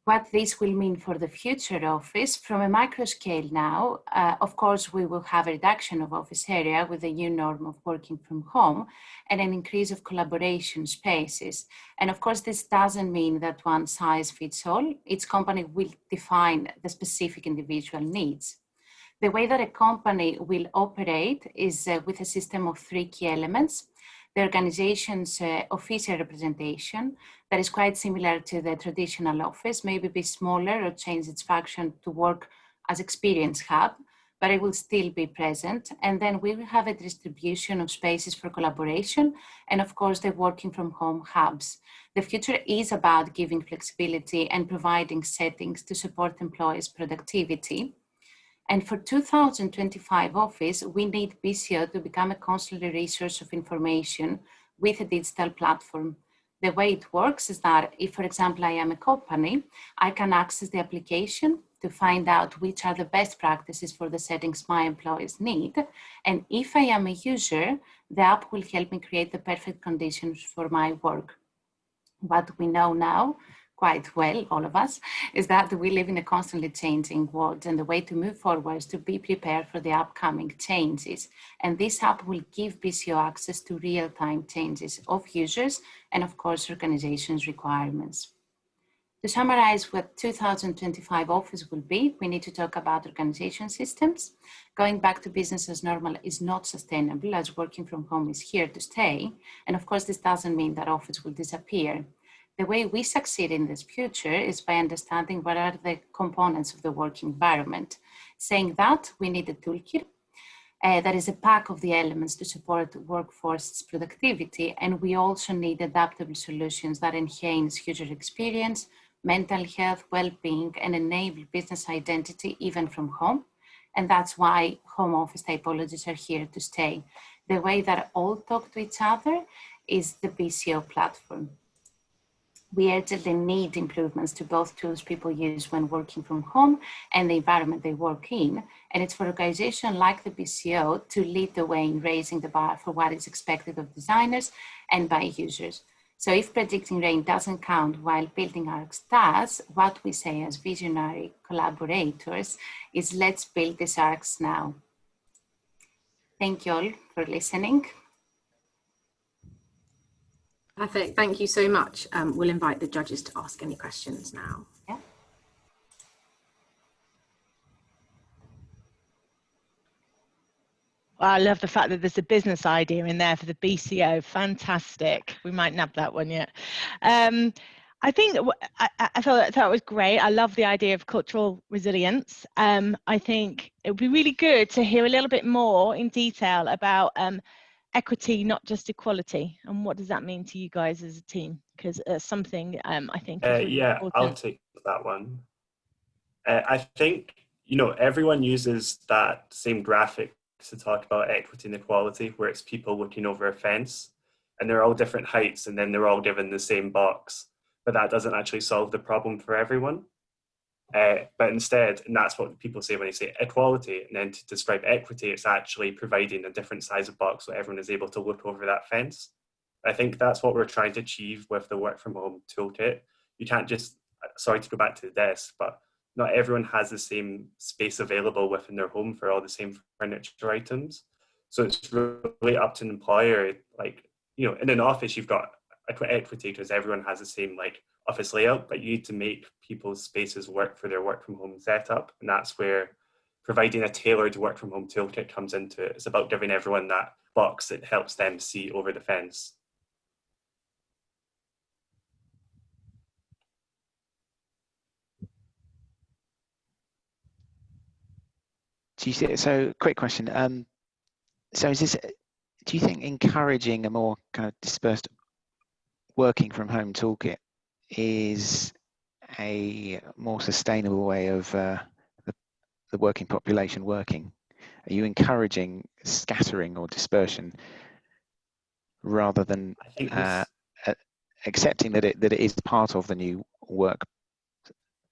What this will mean for the future office from a micro scale now, of course, we will have a reduction of office area with the new norm of working from home and an increase of collaboration spaces. And of course, this doesn't mean that one size fits all. Each company will define the specific individual needs. The way that a company will operate is with a system of three key elements. The organization's official representation that is quite similar to the traditional office, maybe be smaller or change its function to work as experience hub, but it will still be present. And then we will have a distribution of spaces for collaboration and of course the working from home hubs. The future is about giving flexibility and providing settings to support employees' productivity. And for 2025 office, we need BCO to become a constantly resource of information with a digital platform. The way it works is that if, for example, I am a company, I can access the application to find out which are the best practices for the settings my employees need. And if I am a user, the app will help me create the perfect conditions for my work. What we know now, quite well, all of us, is that we live in a constantly changing world, and the way to move forward is to be prepared for the upcoming changes. And this app will give BCO access to real-time changes of users and of course organizations' requirements. To summarize what 2025 office will be, we need to talk about organization systems. Going back to business as normal is not sustainable, as working from home is here to stay. And of course, this doesn't mean that office will disappear. The way we succeed in this future is by understanding what are the components of the work environment. Saying that, we need a toolkit. That is a pack of the elements to support workforce productivity, and we also need adaptable solutions that enhance user experience, mental health, well-being, and enable business identity even from home. And that's why home office typologies are here to stay. The way that all talk to each other is the BCO platform. We urgently need improvements to both tools people use when working from home and the environment they work in. And it's for organizations like the BCO to lead the way in raising the bar for what is expected of designers and by users. So if predicting rain doesn't count while building ARCs does, what we say as visionary collaborators is let's build these ARCs now. Thank you all for listening. Perfect, thank you so much. We'll invite the judges to ask any questions now. Yeah. Well, I love the fact that there's a business idea in there for the BCO. Fantastic. We might nab that one yet. I think I thought that was great. I love the idea of cultural resilience. I think it would be really good to hear a little bit more in detail about equity, not just equality, and what does that mean to you guys as a team? Because something I think is really yeah, important. I'll take that one. I think, you know, everyone uses that same graphic to talk about equity and equality, where it's people looking over a fence and they're all different heights and then they're all given the same box, but that doesn't actually solve the problem for everyone. But instead, and that's what people say when they say equality, and then to describe equity, it's actually providing a different size of box so everyone is able to look over that fence. I think that's what we're trying to achieve with the work from home toolkit. You can't just, sorry to go back to the desk, but not everyone has the same space available within their home for all the same furniture items. So it's really up to an employer, like, you know, in an office, you've got equity because everyone has the same like office layout, but you need to make people's spaces work for their work from home setup. And that's where providing a tailored work from home toolkit comes into it. It's about giving everyone that box that helps them see over the fence. Do you see, so quick question. So is this, do you think encouraging a more kind of dispersed working from home toolkit is a more sustainable way of the working population working? Are you encouraging scattering or dispersion rather than accepting that it is part of the new work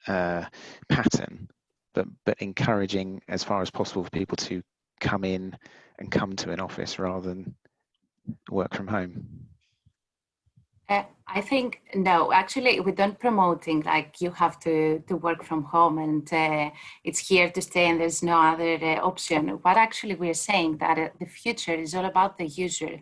pattern, but encouraging as far as possible for people to come in and come to an office rather than work from home? I think, no, actually, we don't promoting like you have to work from home and it's here to stay and there's no other option. What actually we're saying that the future is all about the user,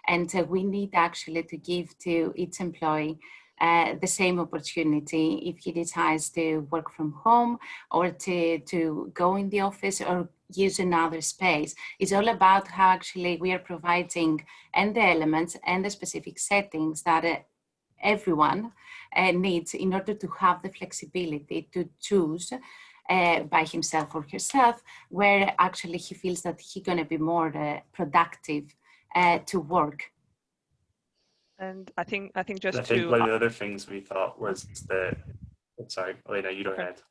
and we need actually to give to each employee the same opportunity if he decides to work from home or to go in the office or use another space. It's all about how actually we are providing and the elements and the specific settings that everyone needs in order to have the flexibility to choose by himself or herself where actually he feels that he's going to be more productive to work. And I think one of the other things we thought was that, sorry, Elena, you go ahead.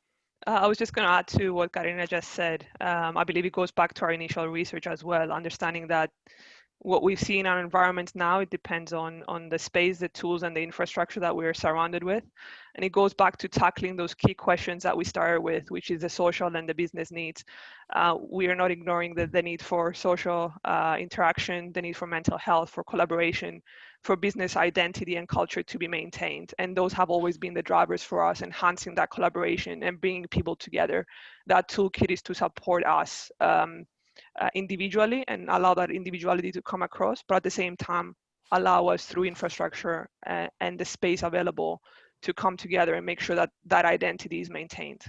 I was just going to add to what Karina just said. I believe it goes back to our initial research as well, understanding that what we see in our environment now, it depends on the space, the tools, and the infrastructure that we're surrounded with. And it goes back to tackling those key questions that we started with, which is the social and the business needs. We are not ignoring the need for social interaction, the need for mental health, for collaboration, for business identity and culture to be maintained. And those have always been the drivers for us, enhancing that collaboration and bringing people together. That toolkit is to support us individually and allow that individuality to come across, but at the same time, allow us through infrastructure and the space available to come together and make sure that that identity is maintained.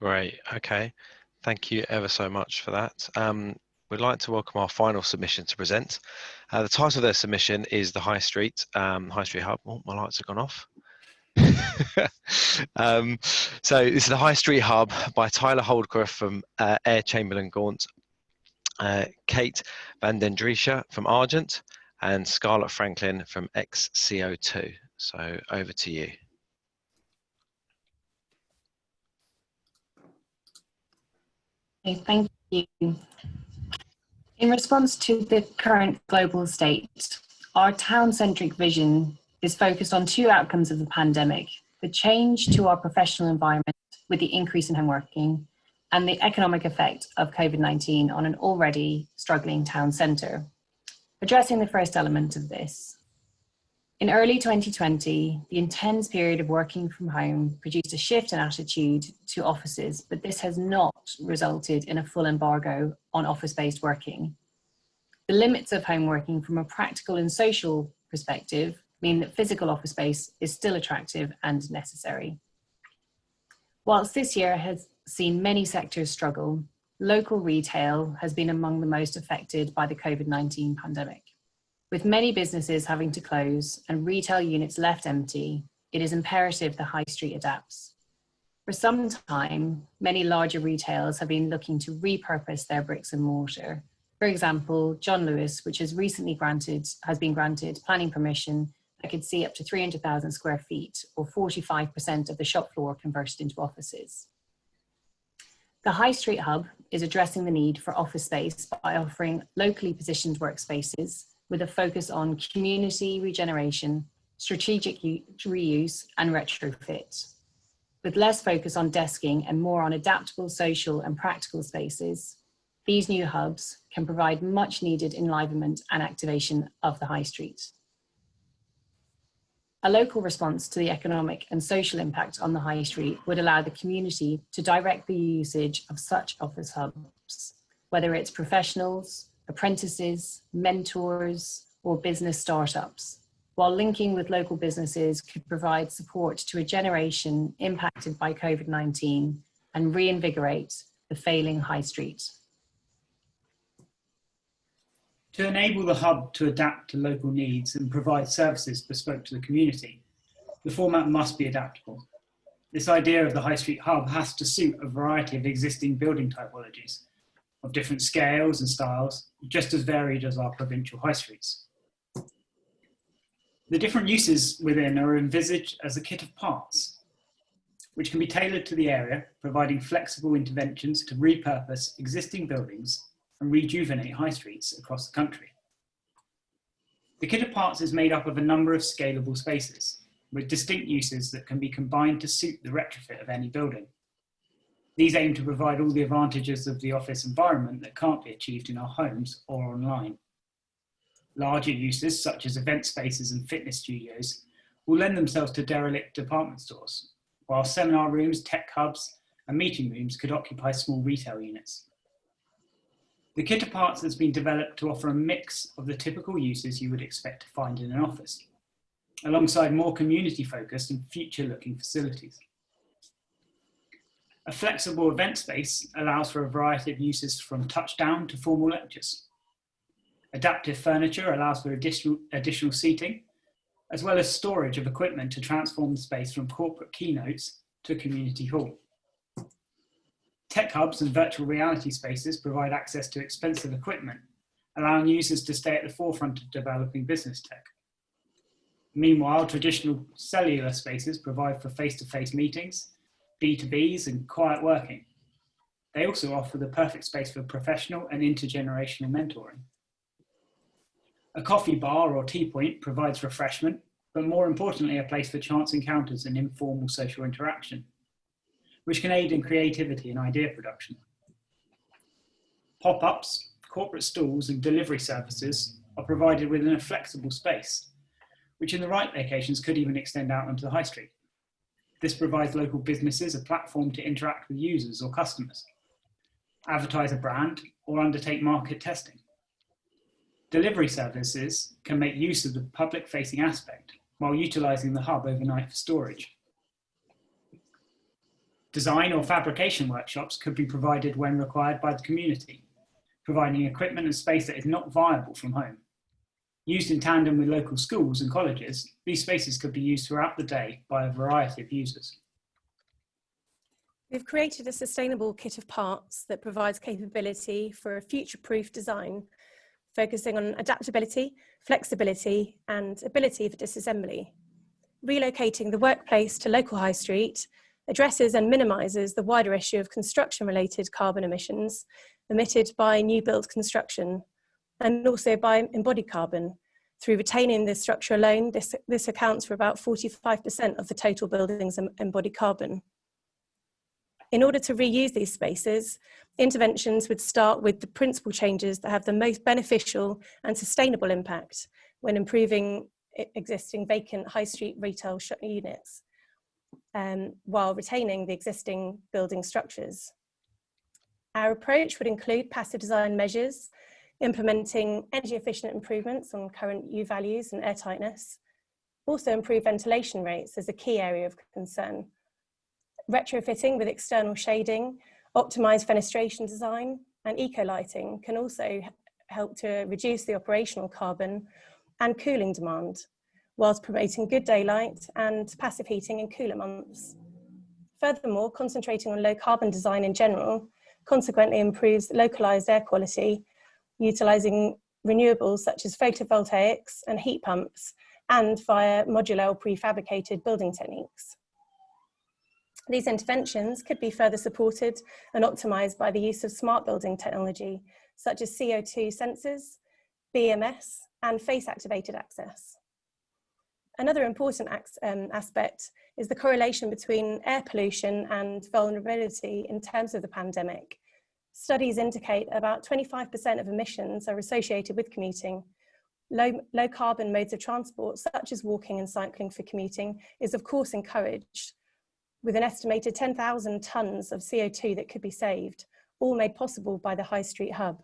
Great, okay. Thank you ever so much for that. We'd like to welcome our final submission to present. The title of their submission is the High Street Hub. Oh, my lights have gone off. So this is the High Street Hub by Tyler Holdcroft from Air Chamberlain Gaunt, Kate Van den Driesche from Argent, and Scarlett Franklin from XCO2. So over to you. Okay, thank you. In response to the current global state, our town-centric vision is focused on two outcomes of the pandemic: the change to our professional environment with the increase in home working, and the economic effect of COVID-19 on an already struggling town centre. Addressing the first element of this, in early 2020, the intense period of working from home produced a shift in attitude to offices, but this has not resulted in a full embargo on office-based working. The limits of home working from a practical and social perspective mean that physical office space is still attractive and necessary. Whilst this year has seen many sectors struggle, local retail has been among the most affected by the COVID-19 pandemic. With many businesses having to close and retail units left empty, it is imperative the high street adapts. For some time, many larger retailers have been looking to repurpose their bricks and mortar. For example, John Lewis, which has recently has been granted planning permission that could see up to 300,000 square feet, or 45% of the shop floor converted into offices. The High Street Hub is addressing the need for office space by offering locally positioned workspaces with a focus on community regeneration, strategic reuse, and retrofit. With less focus on desking and more on adaptable social and practical spaces, these new hubs can provide much needed enlivenment and activation of the high street. A local response to the economic and social impact on the high street would allow the community to direct the usage of such office hubs, whether it's professionals, apprentices, mentors, or business startups, while linking with local businesses could provide support to a generation impacted by COVID-19 and reinvigorate the failing high street. To enable the hub to adapt to local needs and provide services bespoke to the community, the format must be adaptable. This idea of the High Street Hub has to suit a variety of existing building typologies of different scales and styles, just as varied as our provincial high streets. The different uses within are envisaged as a kit of parts, which can be tailored to the area, providing flexible interventions to repurpose existing buildings and rejuvenate high streets across the country. The kit of parts is made up of a number of scalable spaces with distinct uses that can be combined to suit the retrofit of any building. These aim to provide all the advantages of the office environment that can't be achieved in our homes or online. Larger uses, such as event spaces and fitness studios, will lend themselves to derelict department stores, while seminar rooms, tech hubs, and meeting rooms could occupy small retail units. The kit of parts has been developed to offer a mix of the typical uses you would expect to find in an office, alongside more community-focused and future-looking facilities. A flexible event space allows for a variety of uses from touchdown to formal lectures. Adaptive furniture allows for additional seating, as well as storage of equipment to transform the space from corporate keynotes to a community hall. Tech hubs and virtual reality spaces provide access to expensive equipment, allowing users to stay at the forefront of developing business tech. Meanwhile, traditional cellular spaces provide for face-to-face meetings, B2Bs, and quiet working. They also offer the perfect space for professional and intergenerational mentoring. A coffee bar or tea point provides refreshment, but more importantly, a place for chance encounters and informal social interaction, which can aid in creativity and idea production. Pop-ups, corporate stalls, and delivery services are provided within a flexible space, which in the right locations could even extend out onto the high street. This provides local businesses a platform to interact with users or customers, advertise a brand, or undertake market testing. Delivery services can make use of the public-facing aspect while utilising the hub overnight for storage. Design or fabrication workshops could be provided when required by the community, providing equipment and space that is not viable from home. Used in tandem with local schools and colleges, these spaces could be used throughout the day by a variety of users. We've created a sustainable kit of parts that provides capability for a future-proof design, focusing on adaptability, flexibility, and ability for disassembly. Relocating the workplace to local high street addresses and minimises the wider issue of construction-related carbon emissions emitted by new build construction, and also by embodied carbon. Through retaining this structure alone, this accounts for about 45% of the total building's embodied carbon. In order to reuse these spaces, interventions would start with the principal changes that have the most beneficial and sustainable impact when improving existing vacant high street retail units, while retaining the existing building structures. Our approach would include passive design measures, implementing energy efficient improvements on current U values and airtightness, also improve ventilation rates as a key area of concern. Retrofitting with external shading, optimised fenestration design, and eco-lighting can also help to reduce the operational carbon and cooling demand, whilst promoting good daylight and passive heating in cooler months. Furthermore, concentrating on low carbon design in general consequently improves localised air quality, utilising renewables such as photovoltaics and heat pumps, and via modular or prefabricated building techniques. These interventions could be further supported and optimised by the use of smart building technology, such as CO2 sensors, BMS, and face-activated access. Another important aspect is the correlation between air pollution and vulnerability in terms of the pandemic. Studies indicate about 25% of emissions are associated with commuting. Low carbon modes of transport, such as walking and cycling for commuting, is of course encouraged, with an estimated 10,000 tonnes of CO2 that could be saved, all made possible by the High Street Hub.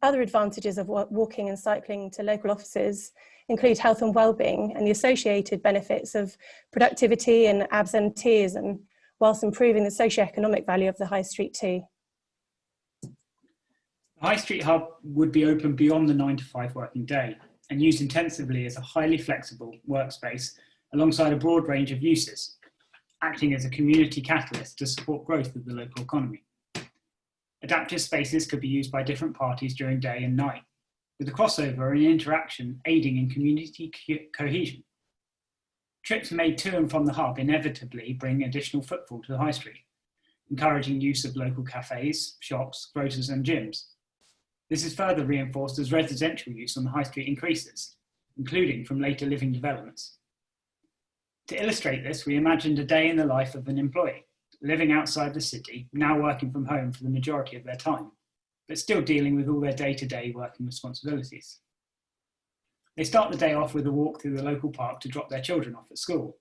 Other advantages of walking and cycling to local offices include health and well-being and the associated benefits of productivity and absenteeism, whilst improving the socio-economic value of the High Street too. The High Street Hub would be open beyond the 9 to 5 working day and used intensively as a highly flexible workspace alongside a broad range of uses, acting as a community catalyst to support growth of the local economy. Adaptive spaces could be used by different parties during day and night, with the crossover and interaction aiding in community cohesion. Trips made to and from the hub inevitably bring additional footfall to the high street, encouraging use of local cafes, shops, grocers and gyms. This is further reinforced as residential use on the high street increases, including from later living developments. To illustrate this, we imagined a day in the life of an employee, living outside the city, now working from home for the majority of their time, but still dealing with all their day-to-day working responsibilities. They start the day off with a walk through the local park to drop their children off at school.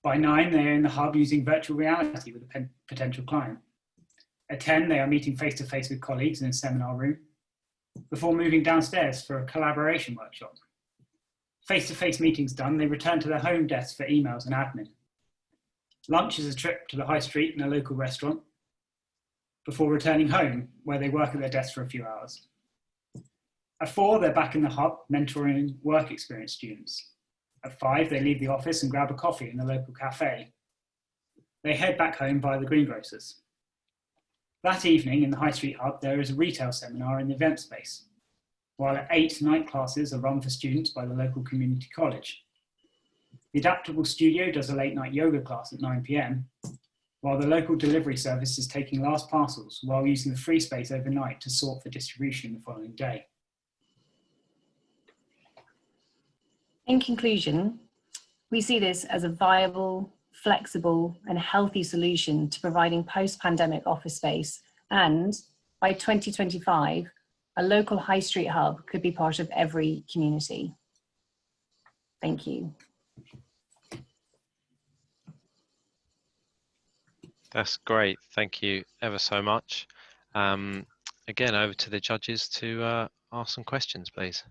By 9, they are in the hub using virtual reality with a potential client. At 10, they are meeting face-to-face with colleagues in a seminar room, before moving downstairs for a collaboration workshop. Face-to-face meetings done, they return to their home desk for emails and admin. Lunch is a trip to the high street in a local restaurant, before returning home, where they work at their desk for a few hours. At 4, they're back in the hub, mentoring work experience students. At 5, they leave the office and grab a coffee in the local cafe. They head back home via the greengrocers. That evening in the High Street Hub, there is a retail seminar in the event space, while at 8, night classes are run for students by the local community college. The Adaptable Studio does a late night yoga class at 9 PM, while the local delivery service is taking last parcels while using the free space overnight to sort for distribution the following day. In conclusion, we see this as a viable, flexible and healthy solution to providing post-pandemic office space, and by 2025, a local high street hub could be part of every community. Thank you. That's great. Thank you ever so much. Again, over to the judges to ask some questions, please.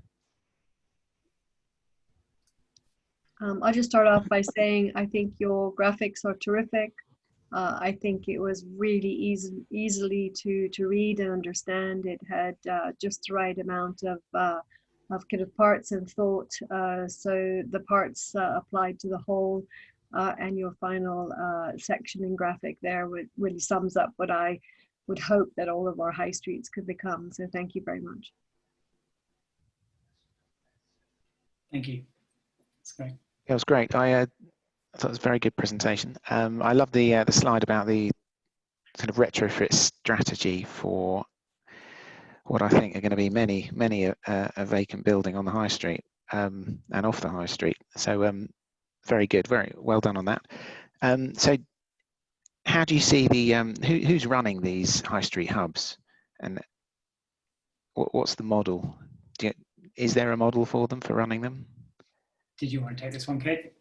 I'll just start off by saying I think your graphics are terrific. I think it was really easily to read and understand. It had just the right amount of kind of parts and thought. So the parts applied to the whole, and your final section and graphic there really sums up what I would hope that all of our high streets could become. So thank you very much. Thank you. That's great. It was great. I thought it was a very good presentation. I love the slide about the kind of retrofit strategy for what I think are going to be many a vacant building on the high street and off the high street. So very good, very well done on that. So how do you see the who's running these high street hubs, and what's the model? Is there a model for them, for running them? Did you want to take this one, Kate?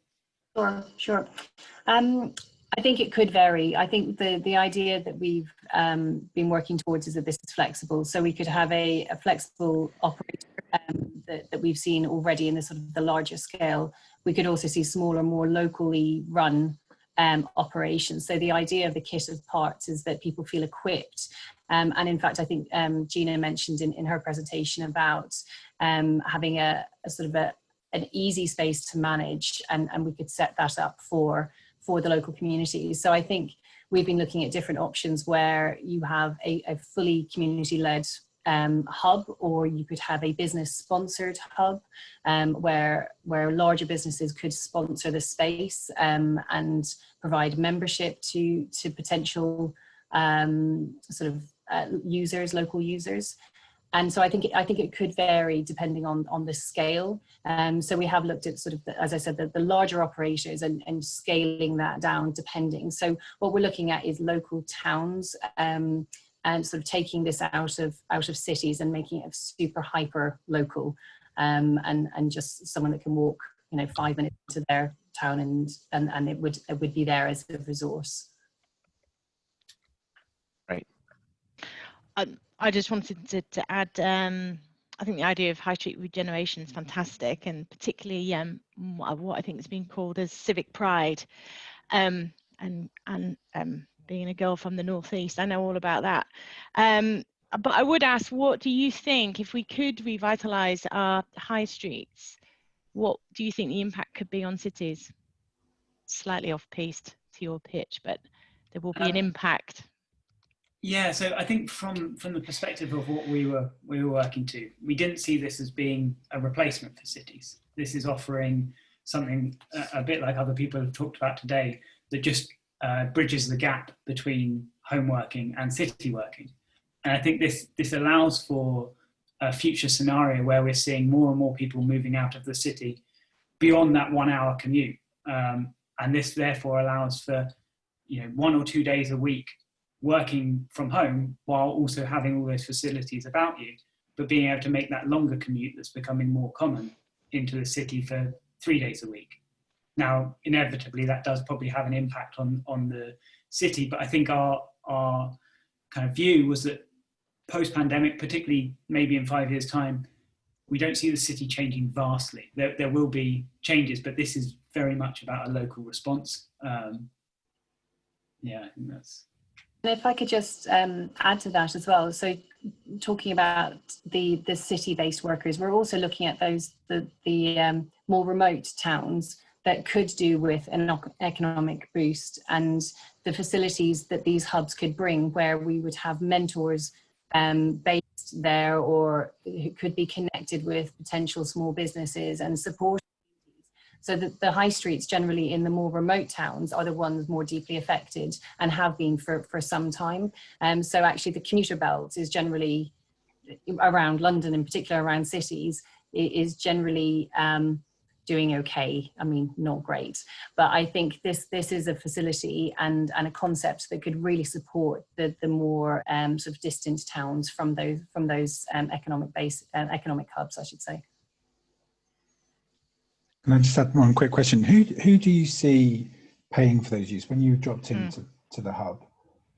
Sure. I think it could vary. I think the idea that we've been working towards is that this is flexible. So we could have a flexible operator that we've seen already in the sort of the larger scale. We could also see smaller, more locally run operations. So the idea of the kit of parts is that people feel equipped. And in fact, I think Gina mentioned in her presentation about having a sort of an easy space to manage, and we could set that up for the local communities. So I think we've been looking at different options where you have a fully community-led hub, or you could have a business-sponsored hub where larger businesses could sponsor the space and provide membership to potential sort of users, local users. And so I think it could vary depending on the scale. So we have looked at sort of, as I said, the larger operators and scaling that down depending. So what we're looking at is local towns and sort of taking this out of cities and making it super hyper local, and just someone that can walk 5 minutes to their town and it would be there as a resource. Right. I just wanted to add, I think the idea of high street regeneration is fantastic, and particularly what I think has been called as civic pride, and being a girl from the northeast, I know all about that. But I would ask, what do you think, if we could revitalise our high streets, what do you think the impact could be on cities? Slightly off-piste to your pitch, but there will be an impact. Yeah, so I think from the perspective of what we were working to, we didn't see this as being a replacement for cities. This is offering something a bit like other people have talked about today, that just bridges the gap between home working and city working. And I think this allows for a future scenario where we're seeing more and more people moving out of the city beyond that 1 hour commute. And this therefore allows for 1 or 2 days a week working from home while also having all those facilities about you, but being able to make that longer commute that's becoming more common into the city for 3 days a week. Now, inevitably, that does probably have an impact on the city, but I think our kind of view was that post-pandemic, particularly maybe in 5 years' time, we don't see the city changing vastly. There will be changes, but this is very much about a local response. Yeah, I think that's... And if I could just add to that as well, so talking about the city-based workers, we're also looking at the more remote towns that could do with an economic boost, and the facilities that these hubs could bring, where we would have mentors based there, or who could be connected with potential small businesses and support. So that the high streets generally in the more remote towns are the ones more deeply affected and have been for some time. So actually the commuter belt is generally around London, in particular around cities, is generally doing okay. I mean, not great, but I think this is a facility and a concept that could really support the more sort of distant towns from those economic hubs, I should say. Can I just add one quick question? Who do you see paying for those use when you dropped into the hub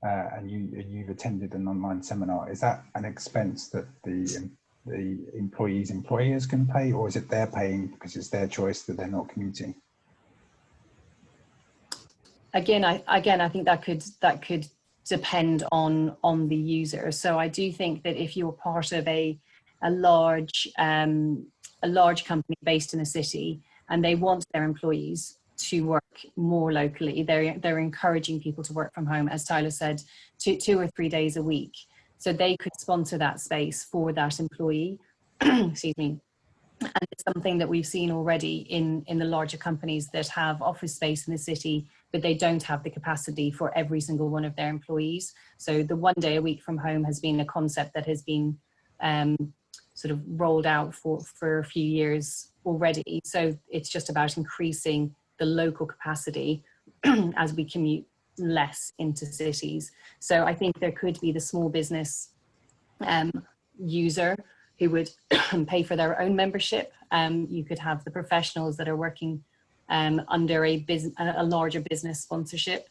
and you've attended an online seminar? Is that an expense that the employees' employers can pay, or is it they're paying because it's their choice that they're not commuting? again, I think that could depend on the user. So I do think that if you're part of a large company based in a city and they want their employees to work more locally, they're encouraging people to work from home, as Tyler said, 2 or 3 days a week. So they could sponsor that space for that employee. Excuse me. And it's something that we've seen already in the larger companies that have office space in the city, but they don't have the capacity for every single one of their employees. So the 1 day a week from home has been a concept that has been sort of rolled out for a few years already. So it's just about increasing the local capacity as we commute less into cities. So I think there could be the small business user who would pay for their own membership. You could have the professionals that are working under a larger business sponsorship.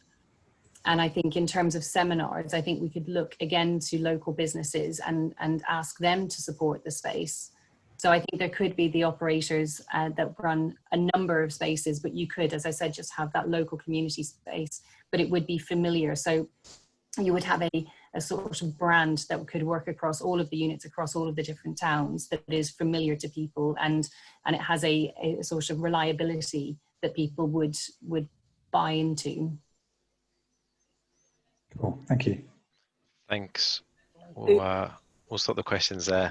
And I think in terms of seminars, I think we could look again to local businesses and ask them to support the space. So I think there could be the operators that run a number of spaces, but you could, as I said, just have that local community space, but it would be familiar. So you would have a sort of brand that could work across all of the units, across all of the different towns, that is familiar to people, and it has a sort of reliability that people would buy into. Cool, thank you. Thanks. We'll stop the questions there.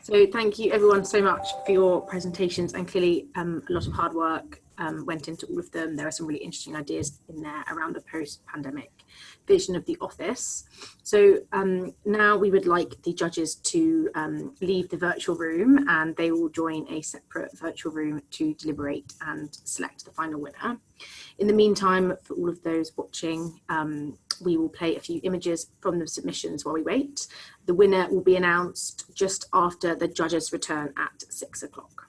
So thank you everyone so much for your presentations, and clearly a lot of hard work went into all of them. There are some really interesting ideas in there around the post-pandemic vision of the office. So now we would like the judges to leave the virtual room, and they will join a separate virtual room to deliberate and select the final winner. In the meantime, for all of those watching, we will play a few images from the submissions while we wait. The winner will be announced just after the judges return at 6 o'clock.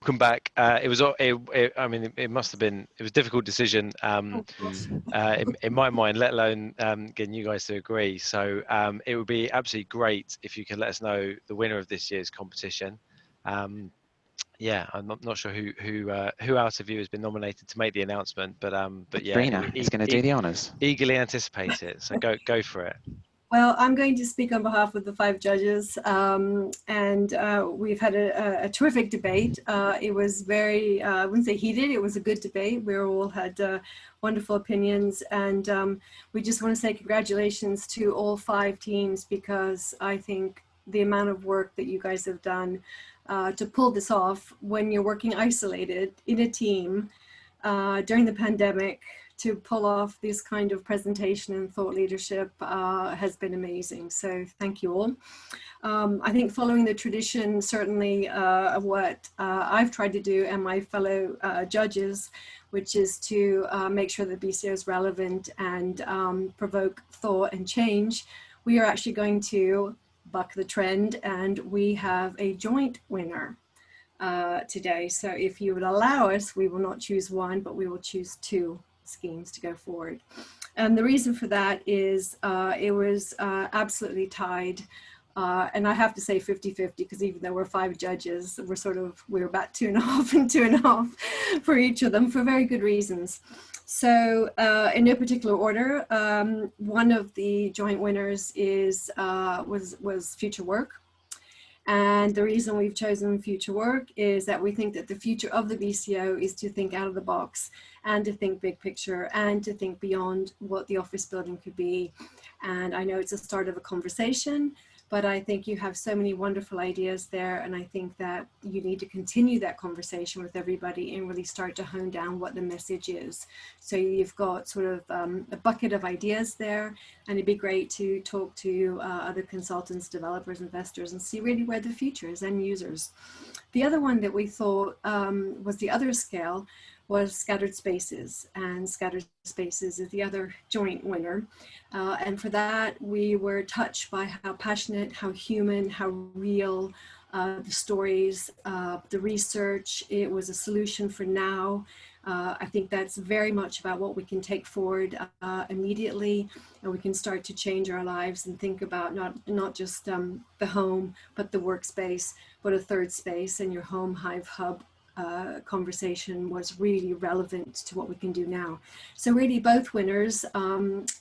welcome back. It was, I mean, it must have been, it was a difficult decision in my mind, let alone getting you guys to agree. So it would be absolutely great if you could let us know the winner of this year's competition. Yeah, I'm not sure who out of you has been nominated to make the announcement, but yeah, Katrina is going to do the honours. Eagerly anticipate it. So go for it. Well, I'm going to speak on behalf of the 5 judges, and we've had a terrific debate. It was very, I wouldn't say heated, it was a good debate. We all had wonderful opinions, and we just want to say congratulations to all 5 teams, because I think the amount of work that you guys have done to pull this off when you're working isolated in a team during the pandemic, to pull off this kind of presentation and thought leadership has been amazing. So thank you all. I think following the tradition, certainly of what I've tried to do and my fellow judges, which is to make sure that BCO is relevant and provoke thought and change, we are actually going to buck the trend, and we have a joint winner today. So if you would allow us, we will not choose one, but we will choose 2 schemes to go forward. And the reason for that is it was absolutely tied. And I have to say 50-50, because even though we're 5 judges, we're about 2.5 and 2.5 for each of them, for very good reasons. So in no particular order, one of the joint winners is was future work. And the reason we've chosen future work is that we think that the future of the BCO is to think out of the box and to think big picture and to think beyond what the office building could be. And I know it's the start of a conversation, but I think you have so many wonderful ideas there. And I think that you need to continue that conversation with everybody and really start to hone down what the message is. So you've got sort of a bucket of ideas there, and it'd be great to talk to other consultants, developers, investors, and see really where the future is and users. The other one that we thought was the other scale was scattered spaces, and scattered spaces is the other joint winner. And for that, we were touched by how passionate, how human, how real the stories, the research. It was a solution for now. I think that's very much about what we can take forward immediately, and we can start to change our lives and think about not just the home, but the workspace, but a third space. And your home hive hub conversation was really relevant to what we can do now. So really both winners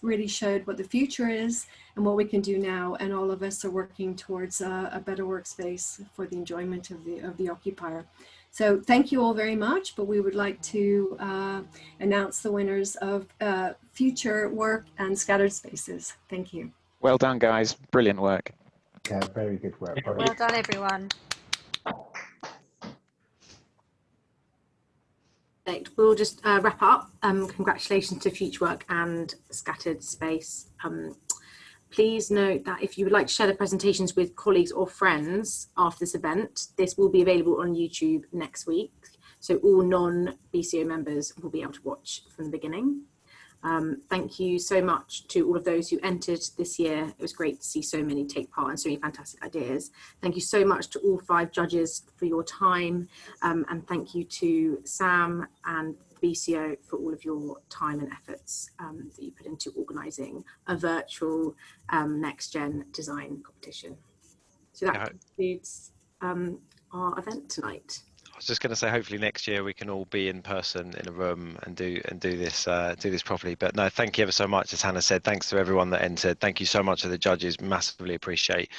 really showed what the future is and what we can do now, and all of us are working towards a better workspace for the enjoyment of the occupier. So thank you all very much, but we would like to announce the winners of future work and scattered spaces. Thank you. Well done, guys. Brilliant work. Yeah, very good work. Well done, everyone. We'll just wrap up. Congratulations to Future Work and Scattered Space. Please note that if you would like to share the presentations with colleagues or friends after this event, this will be available on YouTube next week. So all non-BCO members will be able to watch from the beginning. Thank you so much to all of those who entered this year. It was great to see so many take part and so many fantastic ideas. Thank you so much to all 5 judges for your time, and thank you to Sam and BCO for all of your time and efforts that you put into organising a virtual NextGen design competition. So that concludes our event tonight. I was just going to say, hopefully next year we can all be in person in a room and do this properly. But no, thank you ever so much. As Hannah said, thanks to everyone that entered. Thank you so much to the judges. Massively appreciate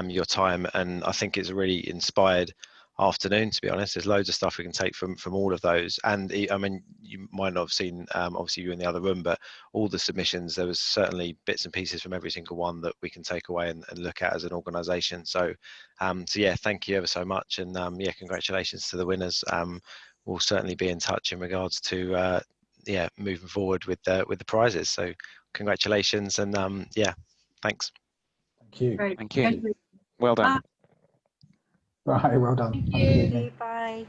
your time, and I think it's a really inspired afternoon, to be honest. There's loads of stuff we can take from all of those. And I mean, you might not have seen, obviously you were in the other room, but all the submissions, there was certainly bits and pieces from every single one that we can take away and look at as an organisation. So yeah, thank you ever so much. And yeah, congratulations to the winners. We'll certainly be in touch in regards to yeah, moving forward with the prizes. So congratulations, and yeah, thanks. Thank you. Great. Thank you. Well done. Bye, well done. Thank you. Bye.